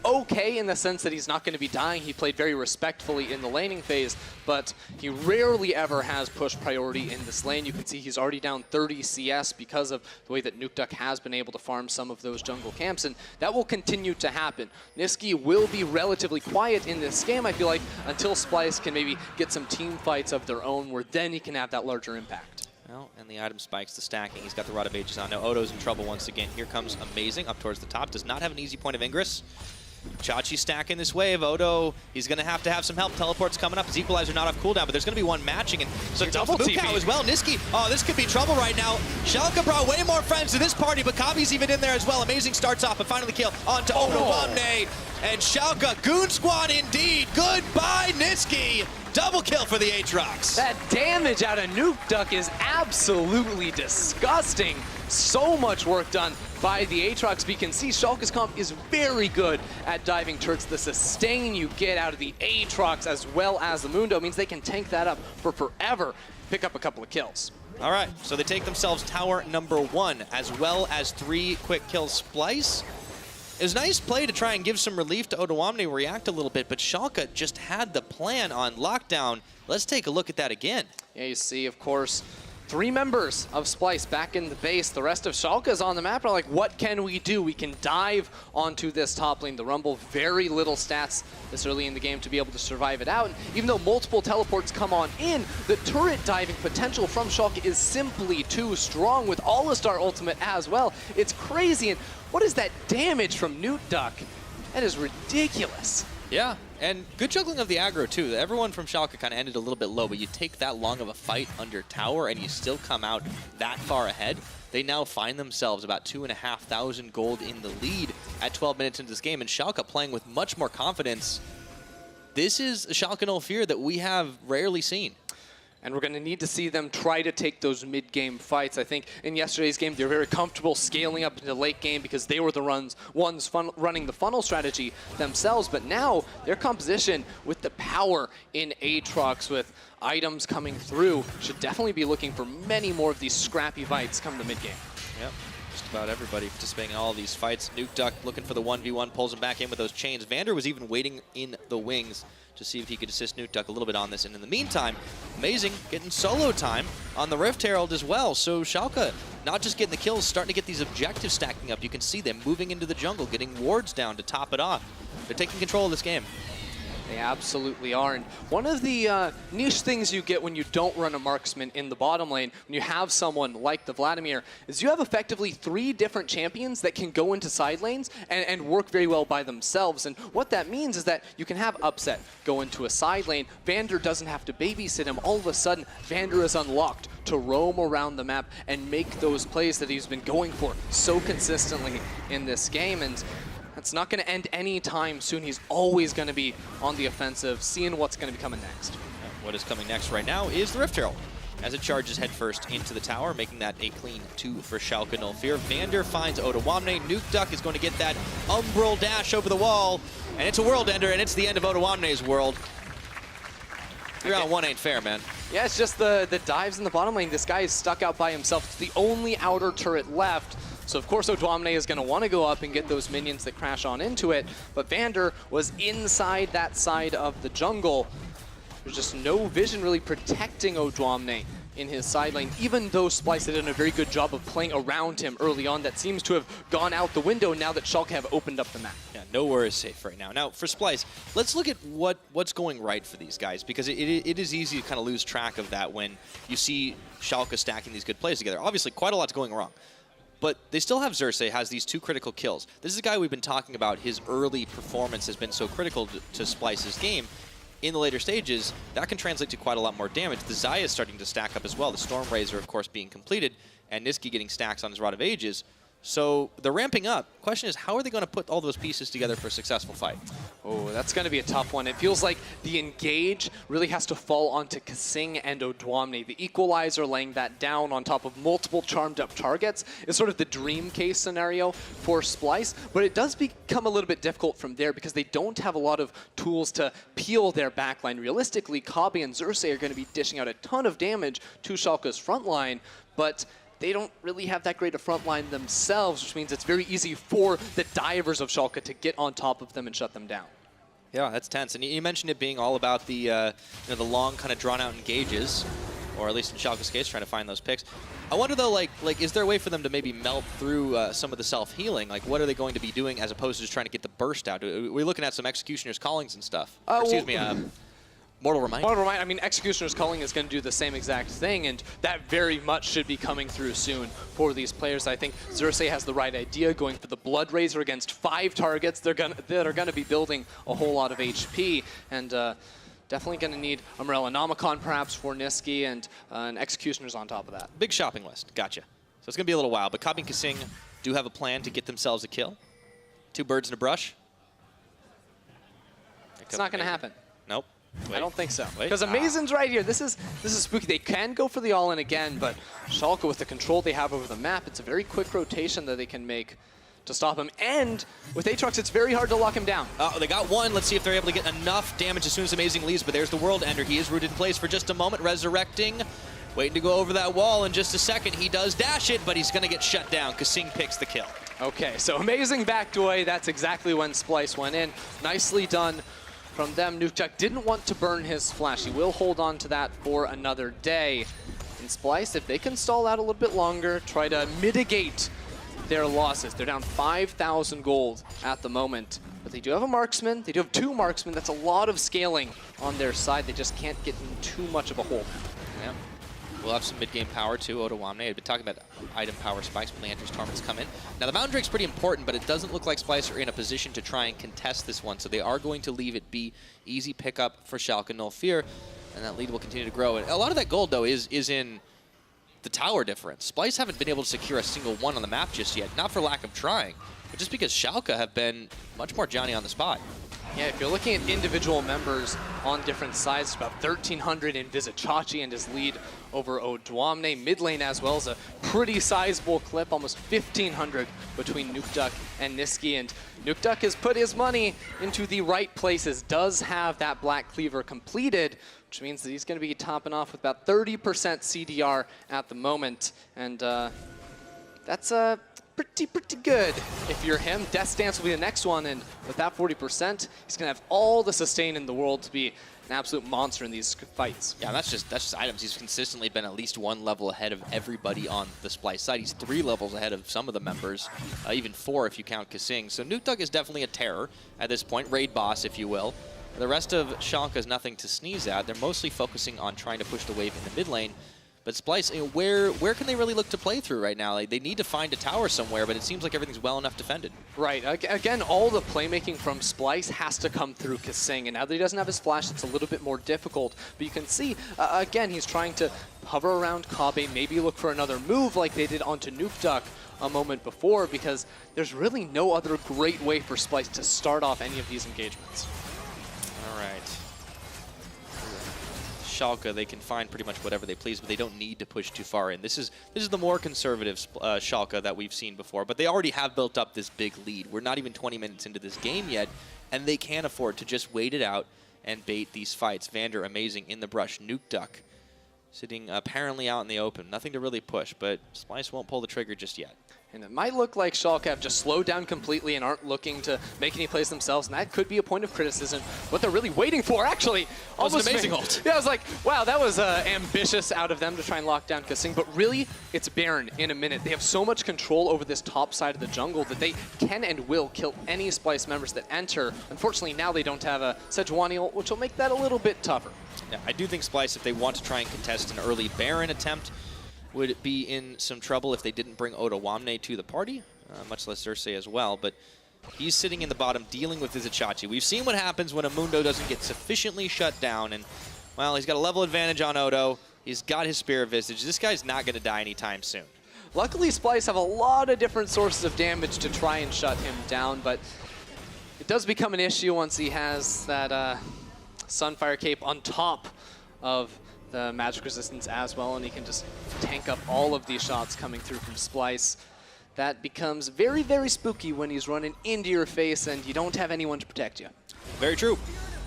okay in the sense that he's not going to be dying. He played very respectfully in the laning phase, but he rarely ever has push priority in this lane. You can see he's already down 30 CS because of the way that Nukeduck has been able to farm some of those jungle camps, and that will continue to happen. Niski will be relatively quiet in this game, I feel like, until Splyce can maybe get some team fights of their own, where then he can have that larger impact. Well, and the item spikes, the stacking. He's got the Rod of Ages on. Now Odo's in trouble once again. Here comes Amazing up towards the top. Does not have an easy point of Ingress. Chachi stacking this wave. Odo, he's going to have some help. Teleport's coming up. His Equalizer not off cooldown, but there's going to be one matching. And so double TP as well. Niski, oh, this could be trouble right now. Schalke brought way more friends to this party, but Kabi's even in there as well. Amazing starts off and finally kill onto Odwamne. And Schalke, Goon Squad indeed. Goodbye, Niski. Double kill for the Aatrox. That damage out of Nukeduck is absolutely disgusting. So much work done by the Aatrox. But you can see Schalke's comp is very good at diving turrets. The sustain you get out of the Aatrox as well as the Mundo means they can tank that up for forever, pick up a couple of kills. All right, so they take themselves tower number 1 as well as 3 quick kills. Splyce. It was a nice play to try and give some relief to Odwamne, react a little bit, but Schalke just had the plan on lockdown. Let's take a look at that again. Yeah, you see, of course, 3 members of Splyce back in the base. The rest of Schalke is on the map. Are like, what can we do? We can dive onto this top lane. The Rumble, very little stats this early in the game to be able to survive it out. And even though multiple teleports come on in, the turret diving potential from Schalke is simply too strong with All-Star ultimate as well. It's crazy. And what is that damage from Nukeduck? That is ridiculous. Yeah, and good juggling of the aggro too. Everyone from Schalke kind of ended a little bit low, but you take that long of a fight under tower and you still come out that far ahead. They now find themselves about 2,500 gold in the lead at 12 minutes into this game, and Schalke playing with much more confidence. This is a Schalke no fear that we have rarely seen. And we're going to need to see them try to take those mid-game fights. I think in yesterday's game, they were very comfortable scaling up into late game because they were the ones running the funnel strategy themselves. But now, their composition with the power in Aatrox, with items coming through, should definitely be looking for many more of these scrappy fights come the mid-game. Yep. Just about everybody participating in all of these fights. Nukeduck looking for the 1v1, pulls him back in with those chains. Vander was even waiting in the wings to see if he could assist Nukeduck a little bit on this. And in the meantime, Amazing getting solo time on the Rift Herald as well. So Schalke not just getting the kills, starting to get these objectives stacking up. You can see them moving into the jungle, getting wards down to top it off. They're taking control of this game. They absolutely are. And one of the niche things you get when you don't run a marksman in the bottom lane, when you have someone like the Vladimir, is you have effectively 3 different champions that can go into side lanes and work very well by themselves. And what that means is that you can have Upset go into a side lane. Vander doesn't have to babysit him. All of a sudden, Vander is unlocked to roam around the map and make those plays that he's been going for so consistently in this game. And it's not going to end anytime soon. He's always going to be on the offensive, seeing what's going to be coming next. What is coming next right now is the Rift Herald. as it charges headfirst into the tower, making that a clean 2 for Schalke 04. Vander finds Odoamne. Nukeduck is going to get that umbral dash over the wall, and it's a world ender, and it's the end of Odoamne's world. 3-on-1 ain't fair, man. Yeah, it's just the dives in the bottom lane. This guy is stuck out by himself. It's the only outer turret left. So of course Odoamne is going to want to go up and get those minions that crash on into it. But Vander was inside that side of the jungle. There's just no vision really protecting Odoamne in his side lane, even though Splyce had done a very good job of playing around him early on. That seems to have gone out the window now that Schalke have opened up the map. Yeah, nowhere is safe right now. Now, for Splyce, let's look at what's going right for these guys, because it is easy to kind of lose track of that when you see Schalke stacking these good plays together. Obviously, quite a lot's going wrong. But they still have Xerxes, has these 2 critical kills. This is a guy we've been talking about. His early performance has been so critical to Splyce's game. In the later stages, that can translate to quite a lot more damage. The Xayah is starting to stack up as well. The Stormrazor, of course, being completed, and Niski getting stacks on his Rod of Ages. So they're ramping up. Question is, how are they going to put all those pieces together for a successful fight? Oh, that's going to be a tough one. It feels like the engage really has to fall onto Kasing and Odoamne. The equalizer laying that down on top of multiple charmed up targets is sort of the dream case scenario for Splyce, but it does become a little bit difficult from there because they don't have a lot of tools to peel their backline. Realistically, Kabe and Xerxes are going to be dishing out a ton of damage to Schalke's front line, but they don't really have that great a front line themselves, which means it's very easy for the divers of Schalke to get on top of them and shut them down. Yeah, that's tense. And you mentioned it being all about the the long, kind of drawn-out engages, or at least in Schalke's case, trying to find those picks. I wonder, though, like is there a way for them to maybe melt through some of the self-healing? Like, what are they going to be doing as opposed to just trying to get the burst out? We're looking at some Executioner's Callings and stuff. Or, excuse me, Mortal Reminder. Mortal Reminder. I mean, Executioner's Calling is going to do the same exact thing, and that very much should be coming through soon for these players. I think Xerxes has the right idea, going for the Blood Razor against 5 targets that are going to be building a whole lot of HP, and definitely going to need Umbrellonomicon perhaps for Niski, and an Executioner's on top of that. Big shopping list. Gotcha. So it's going to be a little while, but Kabe and Kasing do have a plan to get themselves a kill. 2 birds in a brush. It's not going to happen. Nope. Wait. I don't think so. Because Amazin's right here. This is spooky. They can go for the all-in again, but Schalke, with the control they have over the map, it's a very quick rotation that they can make to stop him. And with Aatrox, it's very hard to lock him down. They got one. Let's see if they're able to get enough damage as soon as Amazing leaves. But there's the World Ender. He is rooted in place for just a moment, resurrecting. Waiting to go over that wall in just a second. He does dash it, but he's going to get shut down. Kasing picks the kill. Okay, so Amazing backdoor. That's exactly when Splyce went in. Nicely done from them. Nukeduck didn't want to burn his flash. He will hold on to that for another day. And Splyce, if they can stall out a little bit longer, try to mitigate their losses. They're down 5,000 gold at the moment. But they do have a marksman. They do have 2 marksmen. That's a lot of scaling on their side. They just can't get in too much of a hole. Yeah. We'll have some mid-game power too. Odoamne had been talking about item power spikes when the Hunter's Torments come in. Now the Mountain Drake's pretty important, but it doesn't look like Splyce are in a position to try and contest this one, so they are going to leave it be easy pickup for Schalke 04, and that lead will continue to grow. And a lot of that gold, though, is in the tower difference. Splyce haven't been able to secure a single one on the map just yet, not for lack of trying, but just because Schalke have been much more Johnny on the spot. Yeah, if you're looking at individual members on different sides, it's about 1,300 in Vizicachi and his lead over Odoamne. Mid lane as well is a pretty sizable clip, almost 1,500 between Nukeduck and Niski. And Nukeduck has put his money into the right places, does have that Black Cleaver completed, which means that he's going to be topping off with about 30% CDR at the moment. And that's pretty good if you're him. Death Dance will be the next one, and with that 40%, he's gonna have all the sustain in the world to be an absolute monster in these fights. Yeah, that's just items. He's consistently been at least 1 level ahead of everybody on the Splyce side. He's 3 levels ahead of some of the members, even 4 if you count Kasing. So Nukeduck is definitely a terror at this point, raid boss, if you will. The rest of Schalke is nothing to sneeze at. They're mostly focusing on trying to push the wave in the mid lane. But Splyce, where can they really look to play through right now? Like, they need to find a tower somewhere, but it seems like everything's well enough defended. Right. Again, all the playmaking from Splyce has to come through Kasing, and now that he doesn't have his flash, it's a little bit more difficult. But you can see, again, he's trying to hover around Kabe, maybe look for another move like they did onto Nukeduck a moment before, because there's really no other great way for Splyce to start off any of these engagements. All right. Schalke, they can find pretty much whatever they please, but they don't need to push too far in. This is the more conservative Schalke that we've seen before, but they already have built up this big lead. We're not even 20 minutes into this game yet, and they can't afford to just wait it out and bait these fights. Vander, amazing in the brush. Nuke Duck sitting apparently out in the open. Nothing to really push, but Splyce won't pull the trigger just yet. And it might look like Schalke have just slowed down completely and aren't looking to make any plays themselves, and that could be a point of criticism. What they're really waiting for, actually. Almost an amazing ult. Yeah, I was like, wow, that was ambitious out of them to try and lock down Kasing, but really, it's Baron in a minute. They have so much control over this top side of the jungle that they can and will kill any Splyce members that enter. Unfortunately, now they don't have a Sejuani ult, which will make that a little bit tougher. Yeah, I do think Splyce, if they want to try and contest an early Baron attempt, would be in some trouble if they didn't bring Otawamne to the party, much less Xerxes as well. But he's sitting in the bottom dealing with his Ixachi. We've seen what happens when a Mundo doesn't get sufficiently shut down. And, well, he's got a level advantage on Odo. He's got his Spirit Visage. This guy's not going to die anytime soon. Luckily, Splyce have a lot of different sources of damage to try and shut him down, but it does become an issue once he has that Sunfire Cape on top of the magic resistance as well, and he can just tank up all of these shots coming through from Splyce. That becomes very, very spooky when he's running into your face and you don't have anyone to protect you. Very true.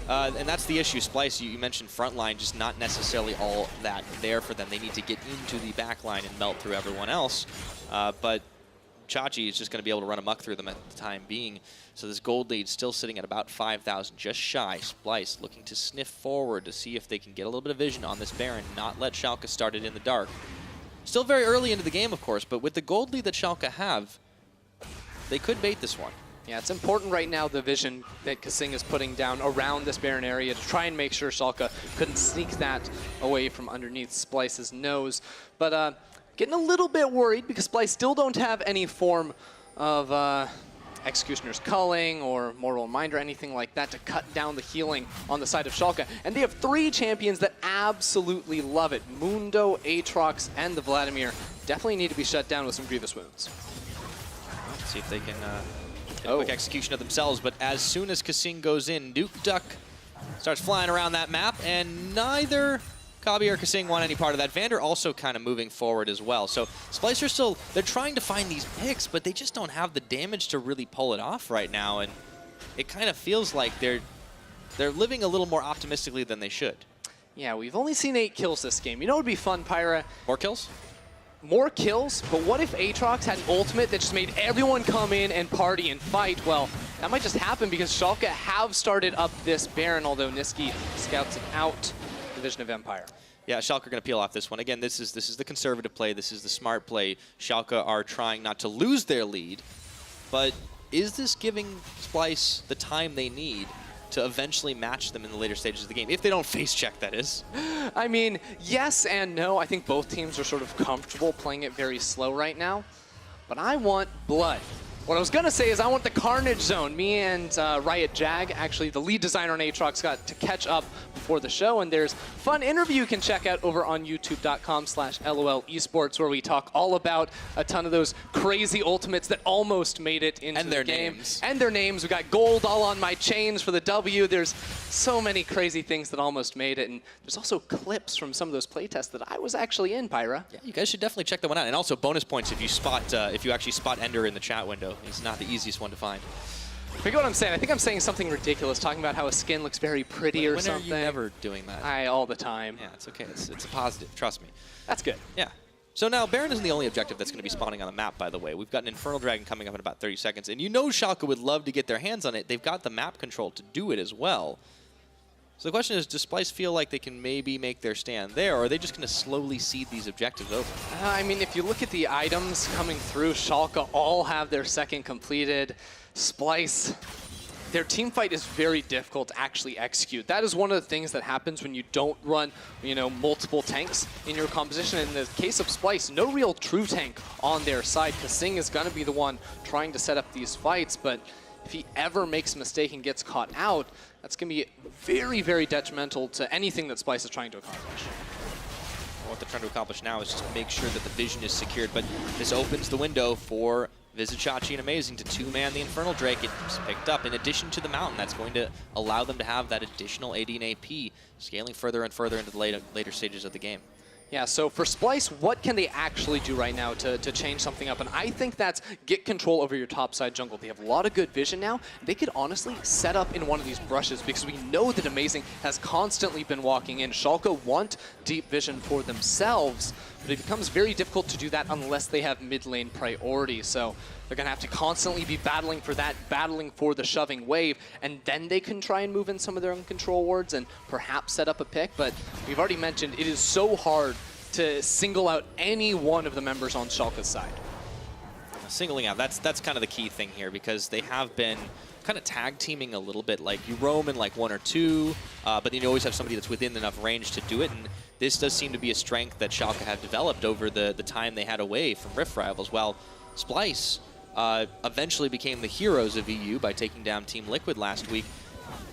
And that's the issue. Splyce, you mentioned frontline, just not necessarily all that there for them. They need to get into the backline and melt through everyone else. But Chachi is just going to be able to run amok through them at the time being. So this gold lead still sitting at about 5,000, just shy. Splyce looking to sniff forward to see if they can get a little bit of vision on this Baron, not let Schalke start it in the dark. Still very early into the game, of course, but with the gold lead that Schalke have, they could bait this one. Yeah, it's important right now, the vision that Kasing is putting down around this Baron area to try and make sure Schalke couldn't sneak that away from underneath Splyce's nose. But getting a little bit worried because Splyce still don't have any form of Executioner's Culling or Mortal Reminder or anything like that to cut down the healing on the side of Schalke. And they have 3 champions that absolutely love it. Mundo, Aatrox, and the Vladimir definitely need to be shut down with some grievous wounds. Let's see if they can get a quick execution of themselves, but as soon as Kasing goes in, Nuke Duck starts flying around that map, and neither Kabi or Kasing want any part of that. Vander also kind of moving forward as well. So Splyce are still, they're trying to find these picks, but they just don't have the damage to really pull it off right now, and it kind of feels like they're living a little more optimistically than they should. Yeah, we've only seen 8 kills this game. You know what would be fun, Pyra? More kills? More kills, but what if Aatrox had an ultimate that just made everyone come in and party and fight? Well, that might just happen because Schalke have started up this Baron, although Niski scouts it out. Division of Empire. Yeah, Schalke are going to peel off this one. Again, this is the conservative play. This is the smart play. Schalke are trying not to lose their lead, but is this giving Splyce the time they need to eventually match them in the later stages of the game? If they don't face check, that is. I mean, yes and no. I think both teams are sort of comfortable playing it very slow right now, but I want blood. What I was going to say is I want the Carnage Zone. Me and Riot Jag, actually the lead designer on Aatrox, got to catch up before the show, and there's a fun interview you can check out over on youtube.com/LOL Esports, where we talk all about a ton of those crazy ultimates that almost made it into the game. Names. And their names. We got gold all on my chains for the W. There's so many crazy things that almost made it, and there's also clips from some of those playtests that I was actually in, Pyra. Yeah, you guys should definitely check that one out. And also bonus points if you actually spot Ender in the chat window. He's not the easiest one to find. Forget what I'm saying. I think I'm saying something ridiculous, talking about how a skin looks very pretty or something. When are you never doing that? All the time. Yeah, it's okay. It's a positive. Trust me. That's good. Yeah. So now Baron isn't the only objective that's going to be spawning on the map, by the way. We've got an Infernal Dragon coming up in about 30 seconds, and you know Schalke would love to get their hands on it. They've got the map control to do it as well. So the question is, does Splyce feel like they can maybe make their stand there, or are they just going to slowly seed these objectives over? I mean, if you look at the items coming through, Schalke all have their second completed. Splyce, their team fight is very difficult to actually execute. That is one of the things that happens when you don't run, multiple tanks in your composition. In the case of Splyce, no real true tank on their side. Kasing is going to be the one trying to set up these fights, but if he ever makes a mistake and gets caught out, that's going to be very, very detrimental to anything that Splyce is trying to accomplish. What they're trying to accomplish now is just make sure that the vision is secured, but this opens the window for Vizichachi and Amazing to two-man the Infernal Drake. It's picked up in addition to the Mountain. That's going to allow them to have that additional AD and AP, scaling further and further into the later stages of the game. Yeah, so for Splyce, what can they actually do right now to change something up? And I think that's get control over your topside jungle. They have a lot of good vision now. They could honestly set up in one of these brushes because we know that Amazing has constantly been walking in. Schalke want deep vision for themselves, but it becomes very difficult to do that unless they have mid lane priority. So they're going to have to constantly be battling for that, battling for the shoving wave, and then they can try and move in some of their own control wards and perhaps set up a pick. But we've already mentioned it is so hard to single out any one of the members on Schalke's side. Singling out, that's kind of the key thing here, because they have been kind of tag teaming a little bit. Like, you roam in like 1 or 2, but then you always have somebody that's within enough range to do it. And this does seem to be a strength that Schalke have developed over the time they had away from Rift Rivals. While Splyce eventually became the heroes of EU by taking down Team Liquid last week,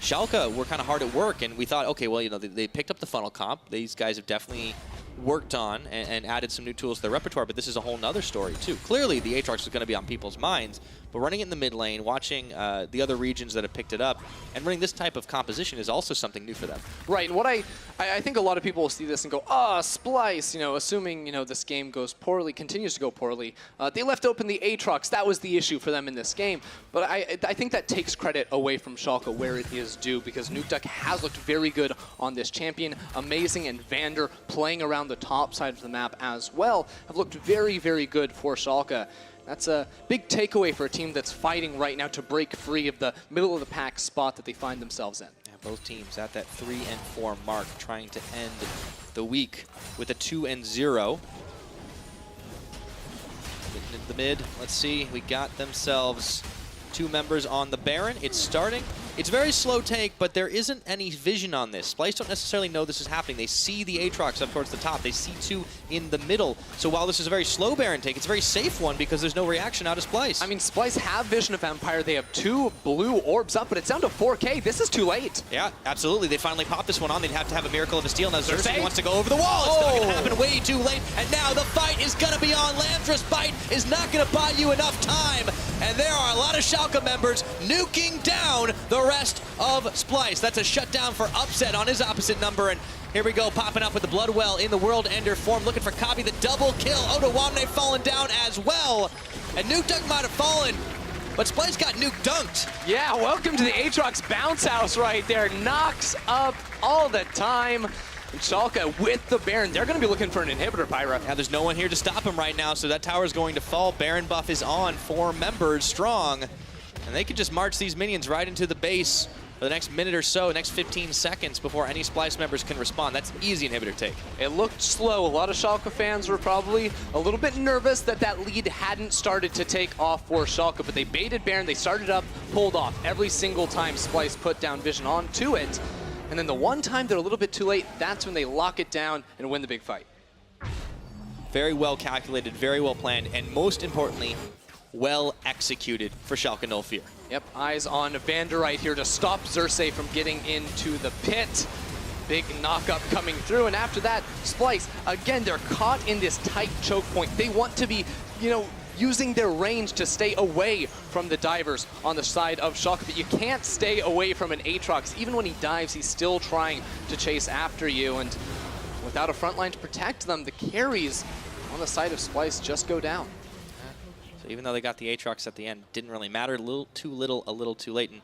Schalke were kind of hard at work, and we thought, okay, well, you know, they picked up the funnel comp. These guys have definitely worked on and added some new tools to their repertoire, but this is a whole nother story too. Clearly the Aatrox is going to be on people's minds, but running it in the mid lane, watching the other regions that have picked it up, and running this type of composition is also something new for them. Right, and what I think a lot of people will see this and go, Splyce, you know, assuming, you know, this game goes poorly, continues to go poorly. They left open the Aatrox. That was the issue for them in this game. But I think that takes credit away from Schalke where it is due, because Nukeduck has looked very good on this champion. Amazing and Vander playing around the top side of the map as well have looked very, very good for Schalke. That's a big takeaway for a team that's fighting right now to break free of the middle of the pack spot that they find themselves in. Yeah, both teams at that 3 and 4 mark, trying to end the week with a 2 and 0. In the mid, let's see, we got themselves 2 members on the Baron. It's starting. It's very slow take, but there isn't any vision on this. Splyce don't necessarily know this is happening. They see the Aatrox up towards the top. They see 2 in the middle. So while this is a very slow Baron take, it's a very safe one because there's no reaction out of Splyce. I mean, Splyce have vision of Vampire. They have 2 blue orbs up, but it's down to 4K. This is too late. Yeah, absolutely. They finally popped this one on. They'd have to have a miracle of a steal. Now Xerxes wants to go over the wall. It's not going to happen way too late. And now the fight is going to be on. Landris Bite is not going to buy you enough time. And there are a lot of Schalke members nuking down the rest of Splyce. That's a shutdown for Upset on his opposite number, and here we go, popping up with the Bloodwell in the World Ender form, looking for Kabi, the double kill. Odawamne falling down as well, and Nukeduck might have fallen, but Splyce got nuke dunked. Yeah, welcome to the Aatrox bounce house right there. Knocks up all the time. And Schalke with the Baron, they're going to be looking for an inhibitor, Pyra. Yeah, there's no one here to stop him right now, so that tower is going to fall. Baron buff is on, 4 members strong, and they can just march these minions right into the base for the next minute or so, next 15 seconds before any Splyce members can respond. That's easy inhibitor take. It looked slow. A lot of Schalke fans were probably a little bit nervous that that lead hadn't started to take off for Schalke, but they baited Baron, they started up, pulled off every single time Splyce put down vision onto it. And then the one time they're a little bit too late, that's when they lock it down and win the big fight. Very well calculated, very well planned, and most importantly, well executed for Schalke No Fear. Yep, eyes on Vander right here to stop Xerxes from getting into the pit. Big knock-up coming through, and after that, Splyce, again, they're caught in this tight choke point. They want to be, you know, using their range to stay away from the divers on the side of Schalke, but you can't stay away from an Aatrox. Even when he dives, he's still trying to chase after you, and without a front line to protect them, the carries on the side of Splyce just go down. So even though they got the Aatrox at the end, didn't really matter. A little too little, a little too late. And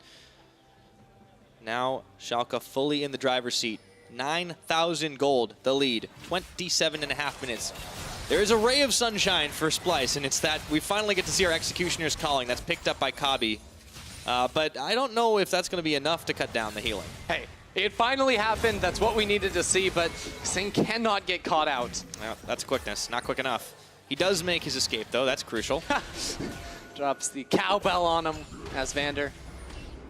now Schalke fully in the driver's seat. 9,000 gold, the lead. 27.5 minutes. There is a ray of sunshine for Splyce, and it's that we finally get to see our Executioner's Calling. That's picked up by Kabi. But I don't know if that's going to be enough to cut down the healing. Hey, it finally happened. That's what we needed to see, but Sing cannot get caught out. Well, that's quickness. Not quick enough. He does make his escape, though. That's crucial. Drops the cowbell on him as Vander.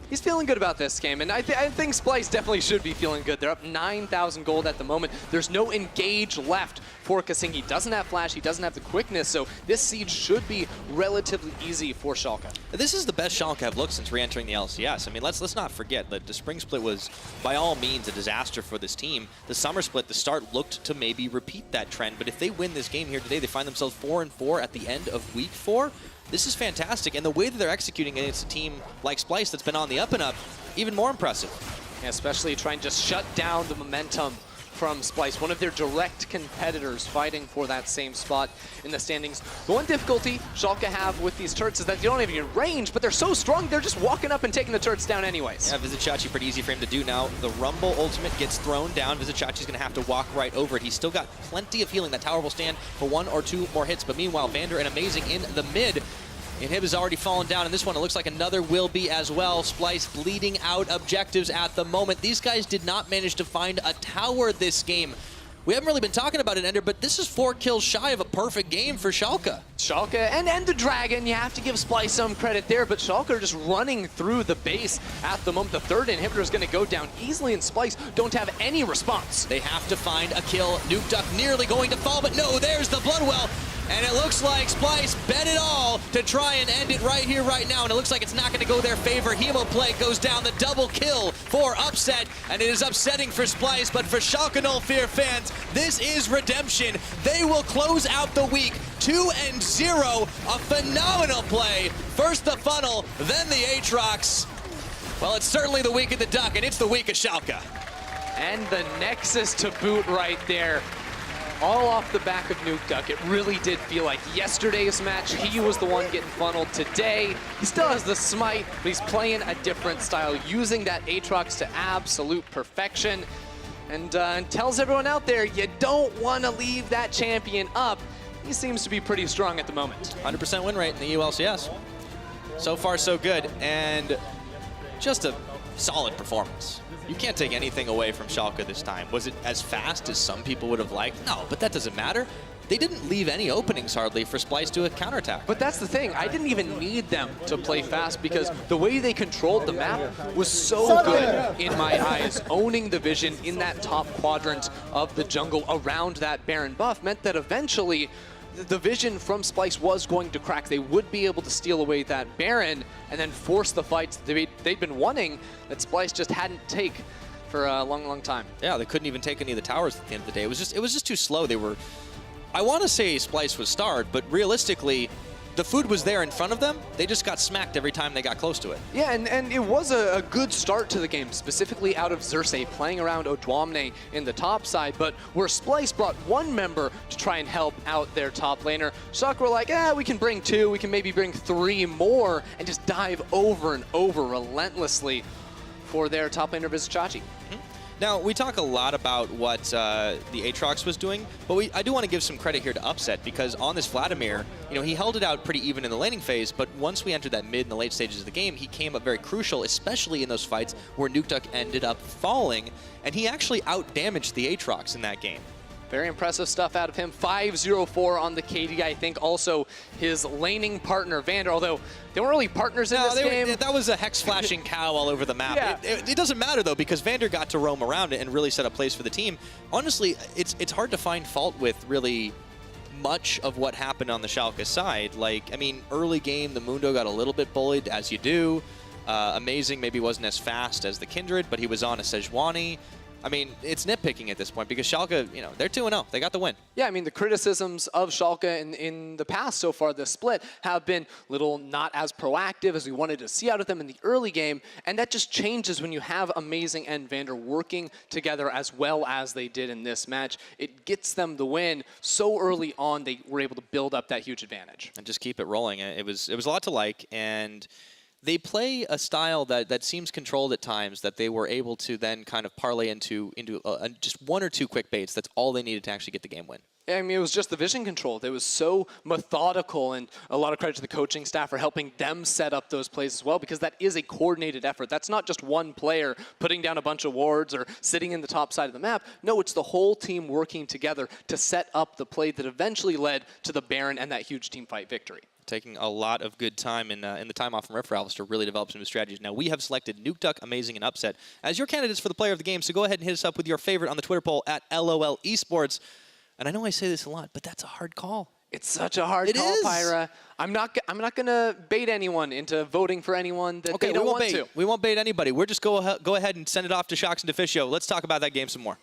He's feeling good about this game, and I think Splyce definitely should be feeling good. They're up 9,000 gold at the moment. There's no engage left for Kasing. He doesn't have flash, he doesn't have the quickness, so this siege should be relatively easy for Schalke. This is the best Schalke have looked since re-entering the LCS. I mean, let's not forget that the spring split was, by all means, a disaster for this team. The summer split, the start looked to maybe repeat that trend, but if they win this game here today, they find themselves 4-4 at the end of week 4. This is fantastic, and the way that they're executing against a team like Splyce that's been on the up and up, even more impressive. Yeah, especially trying to shut down the momentum from Splyce, one of their direct competitors fighting for that same spot in the standings. The one difficulty Schalke have with these turrets is that they don't have any range, but they're so strong, they're just walking up and taking the turrets down anyways. Yeah, Vizicachi pretty easy for him to do now. The Rumble ultimate gets thrown down. Vizicachi's going to have to walk right over it. He's still got plenty of healing. That tower will stand for 1 or 2 more hits, but meanwhile, Vander and Amazing in the mid. Inhib has already fallen down, and this one, it looks like another will be as well. Splyce bleeding out objectives at the moment. These guys did not manage to find a tower this game. We haven't really been talking about it, Ender, but this is 4 kills shy of a perfect game for Schalke. Schalke and the Dragon, you have to give Splyce some credit there, but Schalke are just running through the base at the moment. The third inhibitor is going to go down easily, and Splyce don't have any response. They have to find a kill. Nuke Duck nearly going to fall, but no, there's the Bloodwell. And it looks like Splyce bet it all to try and end it right here, right now. And it looks like it's not going to go their favor. Hemoplague goes down, the double kill for Upset. And it is upsetting for Splyce, but for Schalke 04 fans, this is redemption. They will close out the week 2-0. A phenomenal play. First the funnel, then the Aatrox. Well, it's certainly the week of the Duck, and it's the week of Schalke. And the Nexus to boot right there. All off the back of Nuke Duck. It really did feel like yesterday's match, he was the one getting funneled. Today, he still has the smite, but he's playing a different style, using that Aatrox to absolute perfection. And tells everyone out there, you don't want to leave that champion up. He seems to be pretty strong at the moment. 100% win rate in the ULCS. So far, so good. And just a solid performance. You can't take anything away from Schalke this time. Was it as fast as some people would have liked? No, but that doesn't matter. They didn't leave any openings hardly for Splyce to counterattack. But that's the thing. I didn't even need them to play fast because the way they controlled the map was so good in my eyes. Owning the vision in that top quadrant of the jungle around that Baron buff meant that eventually the vision from Splyce was going to crack. They would be able to steal away that Baron and then force the fights they'd been wanting that Splyce just hadn't take for a long, long time. Yeah, they couldn't even take any of the towers at the end of the day. It was just too slow. They were, I want to say Splyce was starved, but realistically, the food was there in front of them. They just got smacked every time they got close to it. Yeah, and it was a good start to the game, specifically out of Xerxes, playing around Odwamne in the top side, but where Splyce brought one member to try and help out their top laner, Schalke were like, we can bring 2, we can maybe bring 3 more, and just dive over and over relentlessly for their top laner, Vizicachi. Now, we talk a lot about what the Aatrox was doing, but I do want to give some credit here to Upset, because on this Vladimir, he held it out pretty even in the laning phase, but once we entered that mid and the late stages of the game, he came up very crucial, especially in those fights where Nuke Duck ended up falling, and he actually out-damaged the Aatrox in that game. Very impressive stuff out of him. 5-0-4 on the KD. I think also his laning partner, Vander, although they weren't really partners in this game. That was a hex-flashing cow all over the map. Yeah. It doesn't matter, though, because Vander got to roam around it and really set up plays for the team. Honestly, it's hard to find fault with really much of what happened on the Schalke side. Like, I mean, early game, the Mundo got a little bit bullied, as you do. Amazing maybe wasn't as fast as the Kindred, but he was on a Sejuani. I mean, it's nitpicking at this point because Schalke, they're 2-0. They got the win. Yeah, I mean, the criticisms of Schalke in the past so far this split have been not as proactive as we wanted to see out of them in the early game, and that just changes when you have Amazing and Vander working together as well as they did in this match. It gets them the win so early on. They were able to build up that huge advantage. And just keep it rolling. It was a lot to like, and they play a style that seems controlled at times, that they were able to then kind of parlay into just 1 or 2 quick baits. That's all they needed to actually get the game win. Yeah, I mean, it was just the vision control. It was so methodical, and a lot of credit to the coaching staff for helping them set up those plays as well, because that is a coordinated effort. That's not just one player putting down a bunch of wards or sitting in the top side of the map. No, it's the whole team working together to set up the play that eventually led to the Baron and that huge team fight victory. Taking a lot of good time in the time off from Rift Rivals to really develop some new strategies. Now, we have selected Nuke Duck, Amazing, and Upset as your candidates for the player of the game, so go ahead and hit us up with your favorite on the Twitter poll at LOL Esports. And I know I say this a lot, but that's a hard call. It's such a hard call, Pyra. I'm not going to bait anyone into voting for anyone that they don't want to. We won't bait anybody. We're just go ahead and send it off to Shocks and Deficio. Let's talk about that game some more.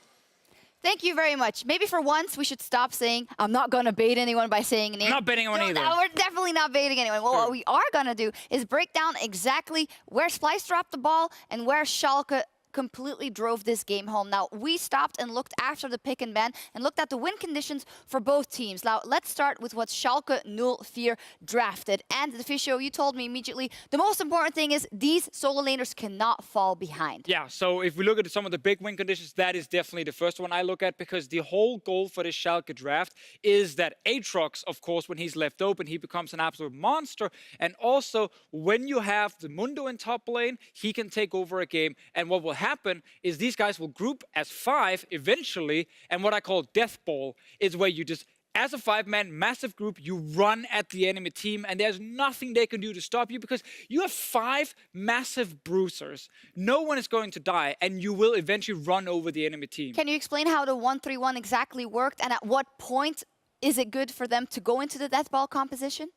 Thank you very much. Maybe for once we should stop saying, I'm not going to bait anyone by saying a name. I'm not baiting anyone either. No, we're definitely not baiting anyone. Well, what we are going to do is break down exactly where Splyce dropped the ball and where Schalke completely drove this game home. Now, we stopped and looked after the pick and ban and looked at the win conditions for both teams. Now, let's start with what Schalke 04 drafted. And the Fisho, you told me immediately, the most important thing is these solo laners cannot fall behind. Yeah, so if we look at some of the big win conditions, that is definitely the first one I look at, because the whole goal for this Schalke draft is that Aatrox, of course, when he's left open, he becomes an absolute monster. And also, when you have the Mundo in top lane, he can take over a game. And what will happen is these guys will group as 5 eventually, and what I call death ball is where you just, as a 5-man massive group, you run at the enemy team, and there's nothing they can do to stop you because you have 5 massive bruisers. No one is going to die, and you will eventually run over the enemy team. Can you explain how the 1-3-1 exactly worked, and at what point is it good for them to go into the death ball composition?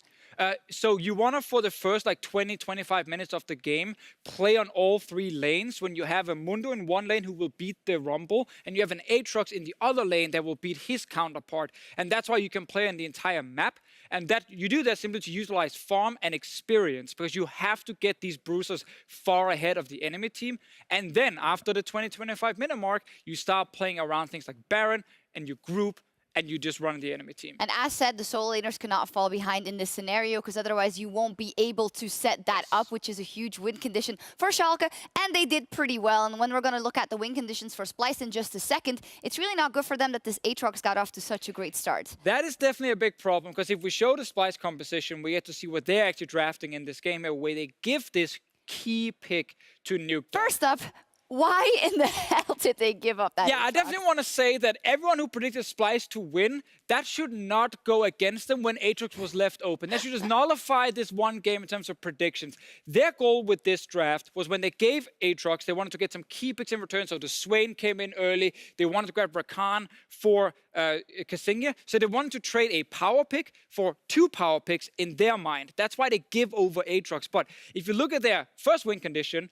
So you want to, for the first like 20-25 minutes of the game, play on all 3 lanes when you have a Mundo in one lane who will beat the Rumble, and you have an Aatrox in the other lane that will beat his counterpart. And that's why you can play on the entire map. And that you do that simply to utilize farm and experience, because you have to get these bruisers far ahead of the enemy team. And then after the 20-25 minute mark, you start playing around things like Baron, and you group, and you just run the enemy team. And as said, the solo laners cannot fall behind in this scenario, because otherwise you won't be able to set that up, which is a huge win condition for Schalke. And they did pretty well. And when we're going to look at the win conditions for Splyce in just a second, it's really not good for them that this Aatrox got off to such a great start. That is definitely a big problem, because if we show the Splyce composition, we get to see what they're actually drafting in this game, where they give this key pick to Nuke. First up, why in the hell did they give up that? Yeah, I definitely want to say that everyone who predicted Splyce to win, that should not go against them when Aatrox was left open. That should just nullify this one game in terms of predictions. Their goal with this draft was when they gave Aatrox, they wanted to get some key picks in return. So the Swain came in early. They wanted to grab Rakan for Kasinga. So they wanted to trade a power pick for 2 power picks in their mind. That's why they give over Aatrox. But if you look at their first win condition,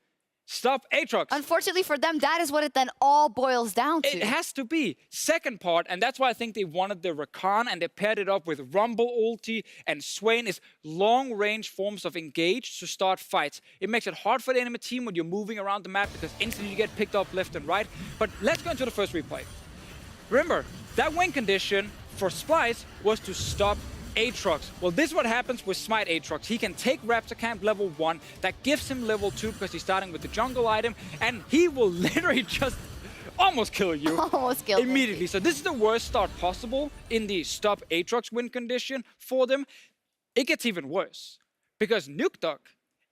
stop Aatrox. Unfortunately for them, that is what it then all boils down to. It has to be. Second part, and that's why I think they wanted the Rakan, and they paired it up with Rumble ulti and Swain, is long-range forms of engage to start fights. It makes it hard for the enemy team when you're moving around the map, because instantly you get picked up left and right. But let's go into the first replay. Remember, that win condition for Splyce was to stop Aatrox. Well, this is what happens with Smite Aatrox. He can take Raptor Camp level 1. That gives him level 2 because he's starting with the jungle item, and he will literally just almost kill you. Almost kill immediately. So this is the worst start possible in the stop Aatrox win condition for them. It gets even worse because Nuke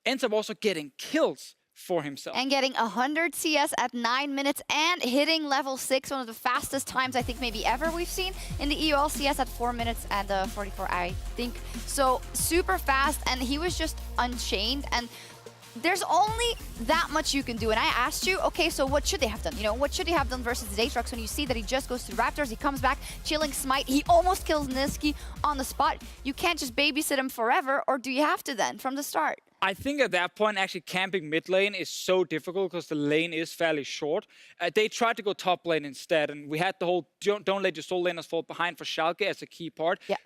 ends up also getting kills for himself. And getting 100 CS at 9 minutes and hitting level 6, one of the fastest times I think maybe ever we've seen in the EU LCS at 4 minutes and 44, I think. So super fast, and he was just unchained, and there's only that much you can do. And I asked you, okay, so what should they have done? You know, what should he have done versus Aatrox when you see that he just goes to the Raptors, he comes back, chilling Smite, he almost kills Niski on the spot. You can't just babysit him forever, or do you have to then from the start? I think at that point, actually camping mid lane is so difficult because the lane is fairly short. They tried to go top lane instead, and we had the whole don't let your solo laners fall behind for Schalke as a key part. Yeah.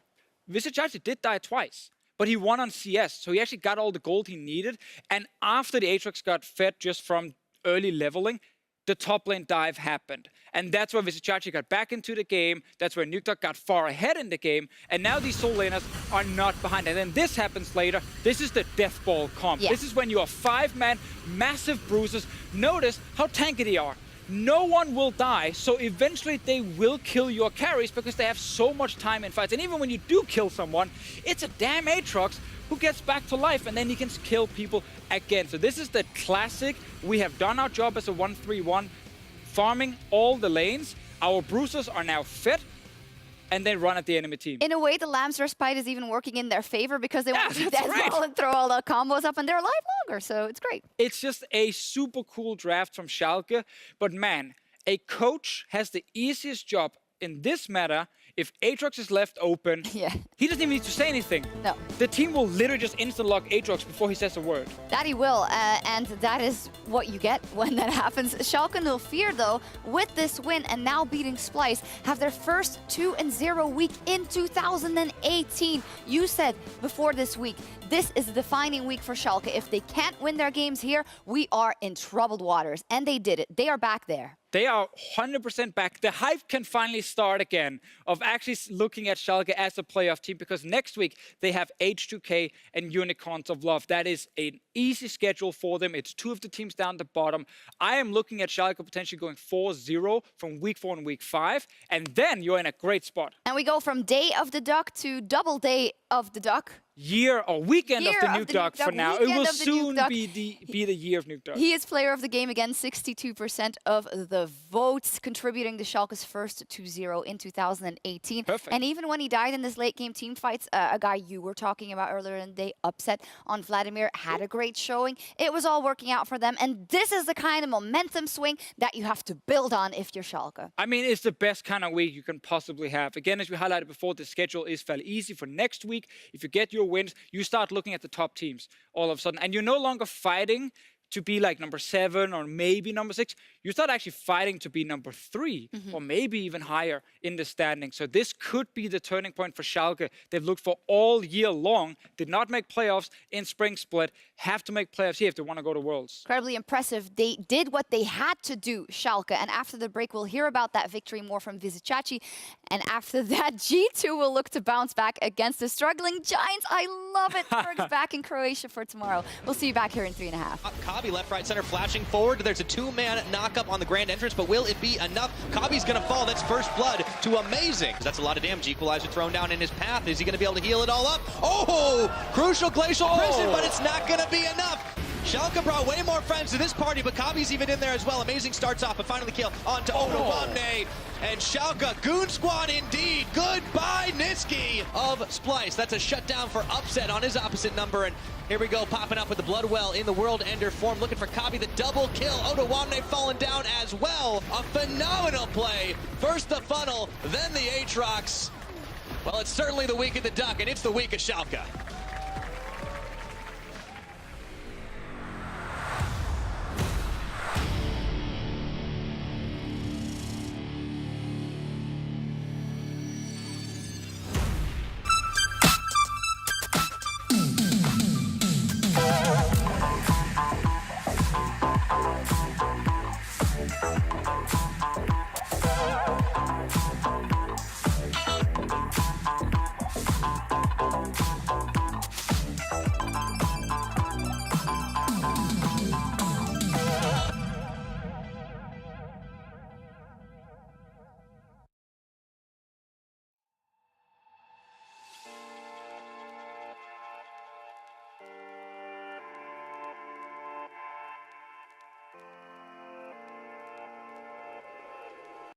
Vizic did die twice, but he won on CS, so he actually got all the gold he needed. And after the Aatrox got fed just from early leveling, the top lane dive happened. And that's where Vizic got back into the game. That's where Nuke got far ahead in the game. And now these solo laners are not behind. And then this happens later. This is the death ball comp. Yeah. This is when you are 5-man, massive bruises. Notice how tanky they are. No one will die, so eventually they will kill your carries because they have so much time in fights. And even when you do kill someone, it's a damn Aatrox who gets back to life, and then he can kill people again. So this is the classic. We have done our job as a 1-3-1, farming all the lanes. Our bruisers are now fed, and they run at the enemy team. In a way, the Lamb's Respite is even working in their favor because they want to death ball and throw all the combos up, and they're alive longer, so it's great. It's just a super cool draft from Schalke, but man, a coach has the easiest job in this matter, if Aatrox is left open, he doesn't even need to say anything. No. The team will literally just instant lock Aatrox before he says a word. That he will, and that is what you get when that happens. Schalke 04, though, with this win and now beating Splyce, have their first 2-0 week in 2018. You said before this week, this is a defining week for Schalke. If they can't win their games here, we are in troubled waters. And they did it. They are back there. They are 100% back. The hype can finally start again of actually looking at Schalke as a playoff team, because next week they have H2K and Unicorns of Love. That is an easy schedule for them. It's 2 of the teams down the bottom. I am looking at Schalke potentially going 4-0 from week 4 and week 5, and then you're in a great spot. And we go from Day of the Duck to Double Day of the Duck. Year or weekend of the Nuke Duck for now. It will soon be the year of Nuke Duck. He is player of the game again, 62% of the votes, contributing to Schalke's first 2-0 in 2018. Perfect. And even when he died in this late game team fights, a guy you were talking about earlier in the day, upset on Vladimir, had a great showing. It was all working out for them, and this is the kind of momentum swing that you have to build on if you're Schalke. I mean, it's the best kind of week you can possibly have. Again, as we highlighted before, the schedule is fairly easy for next week. If you get your wins, you start looking at the top teams all of a sudden, and you're no longer fighting to be like number 7 or maybe number 6. You start actually fighting to be number 3 or maybe even higher in the standing. So this could be the turning point for Schalke. They've looked for all year long, did not make playoffs in Spring Split, have to make playoffs here if they want to go to Worlds. Incredibly impressive. They did what they had to do, Schalke. And after the break, we'll hear about that victory more from Vizicaci. And after that, G2 will look to bounce back against the struggling Giants. I love it. Berg's back in Croatia for tomorrow. We'll see you back here in 3.5. Left, right, center, flashing forward. There's a 2-man knock-up on the grand entrance, but will it be enough? Kabi's gonna fall. That's first blood to Amazing. That's a lot of damage. Equalizer thrown down in his path. Is he gonna be able to heal it all up? Oh! Crucial Glacial Prison, but it's not gonna be enough. Schalke brought way more friends to this party, but Kabi's even in there as well. Amazing starts off, but finally kill onto Odoamne. And Schalke, Goon Squad indeed. Goodbye, Niski of Splyce. That's a shutdown for Upset on his opposite number. And here we go, popping up with the Bloodwell in the World Ender form, looking for Kabi, the double kill. Odoamne falling down as well. A phenomenal play. First the funnel, then the Aatrox. Well, it's certainly the week of the Duck, and it's the week of Schalke.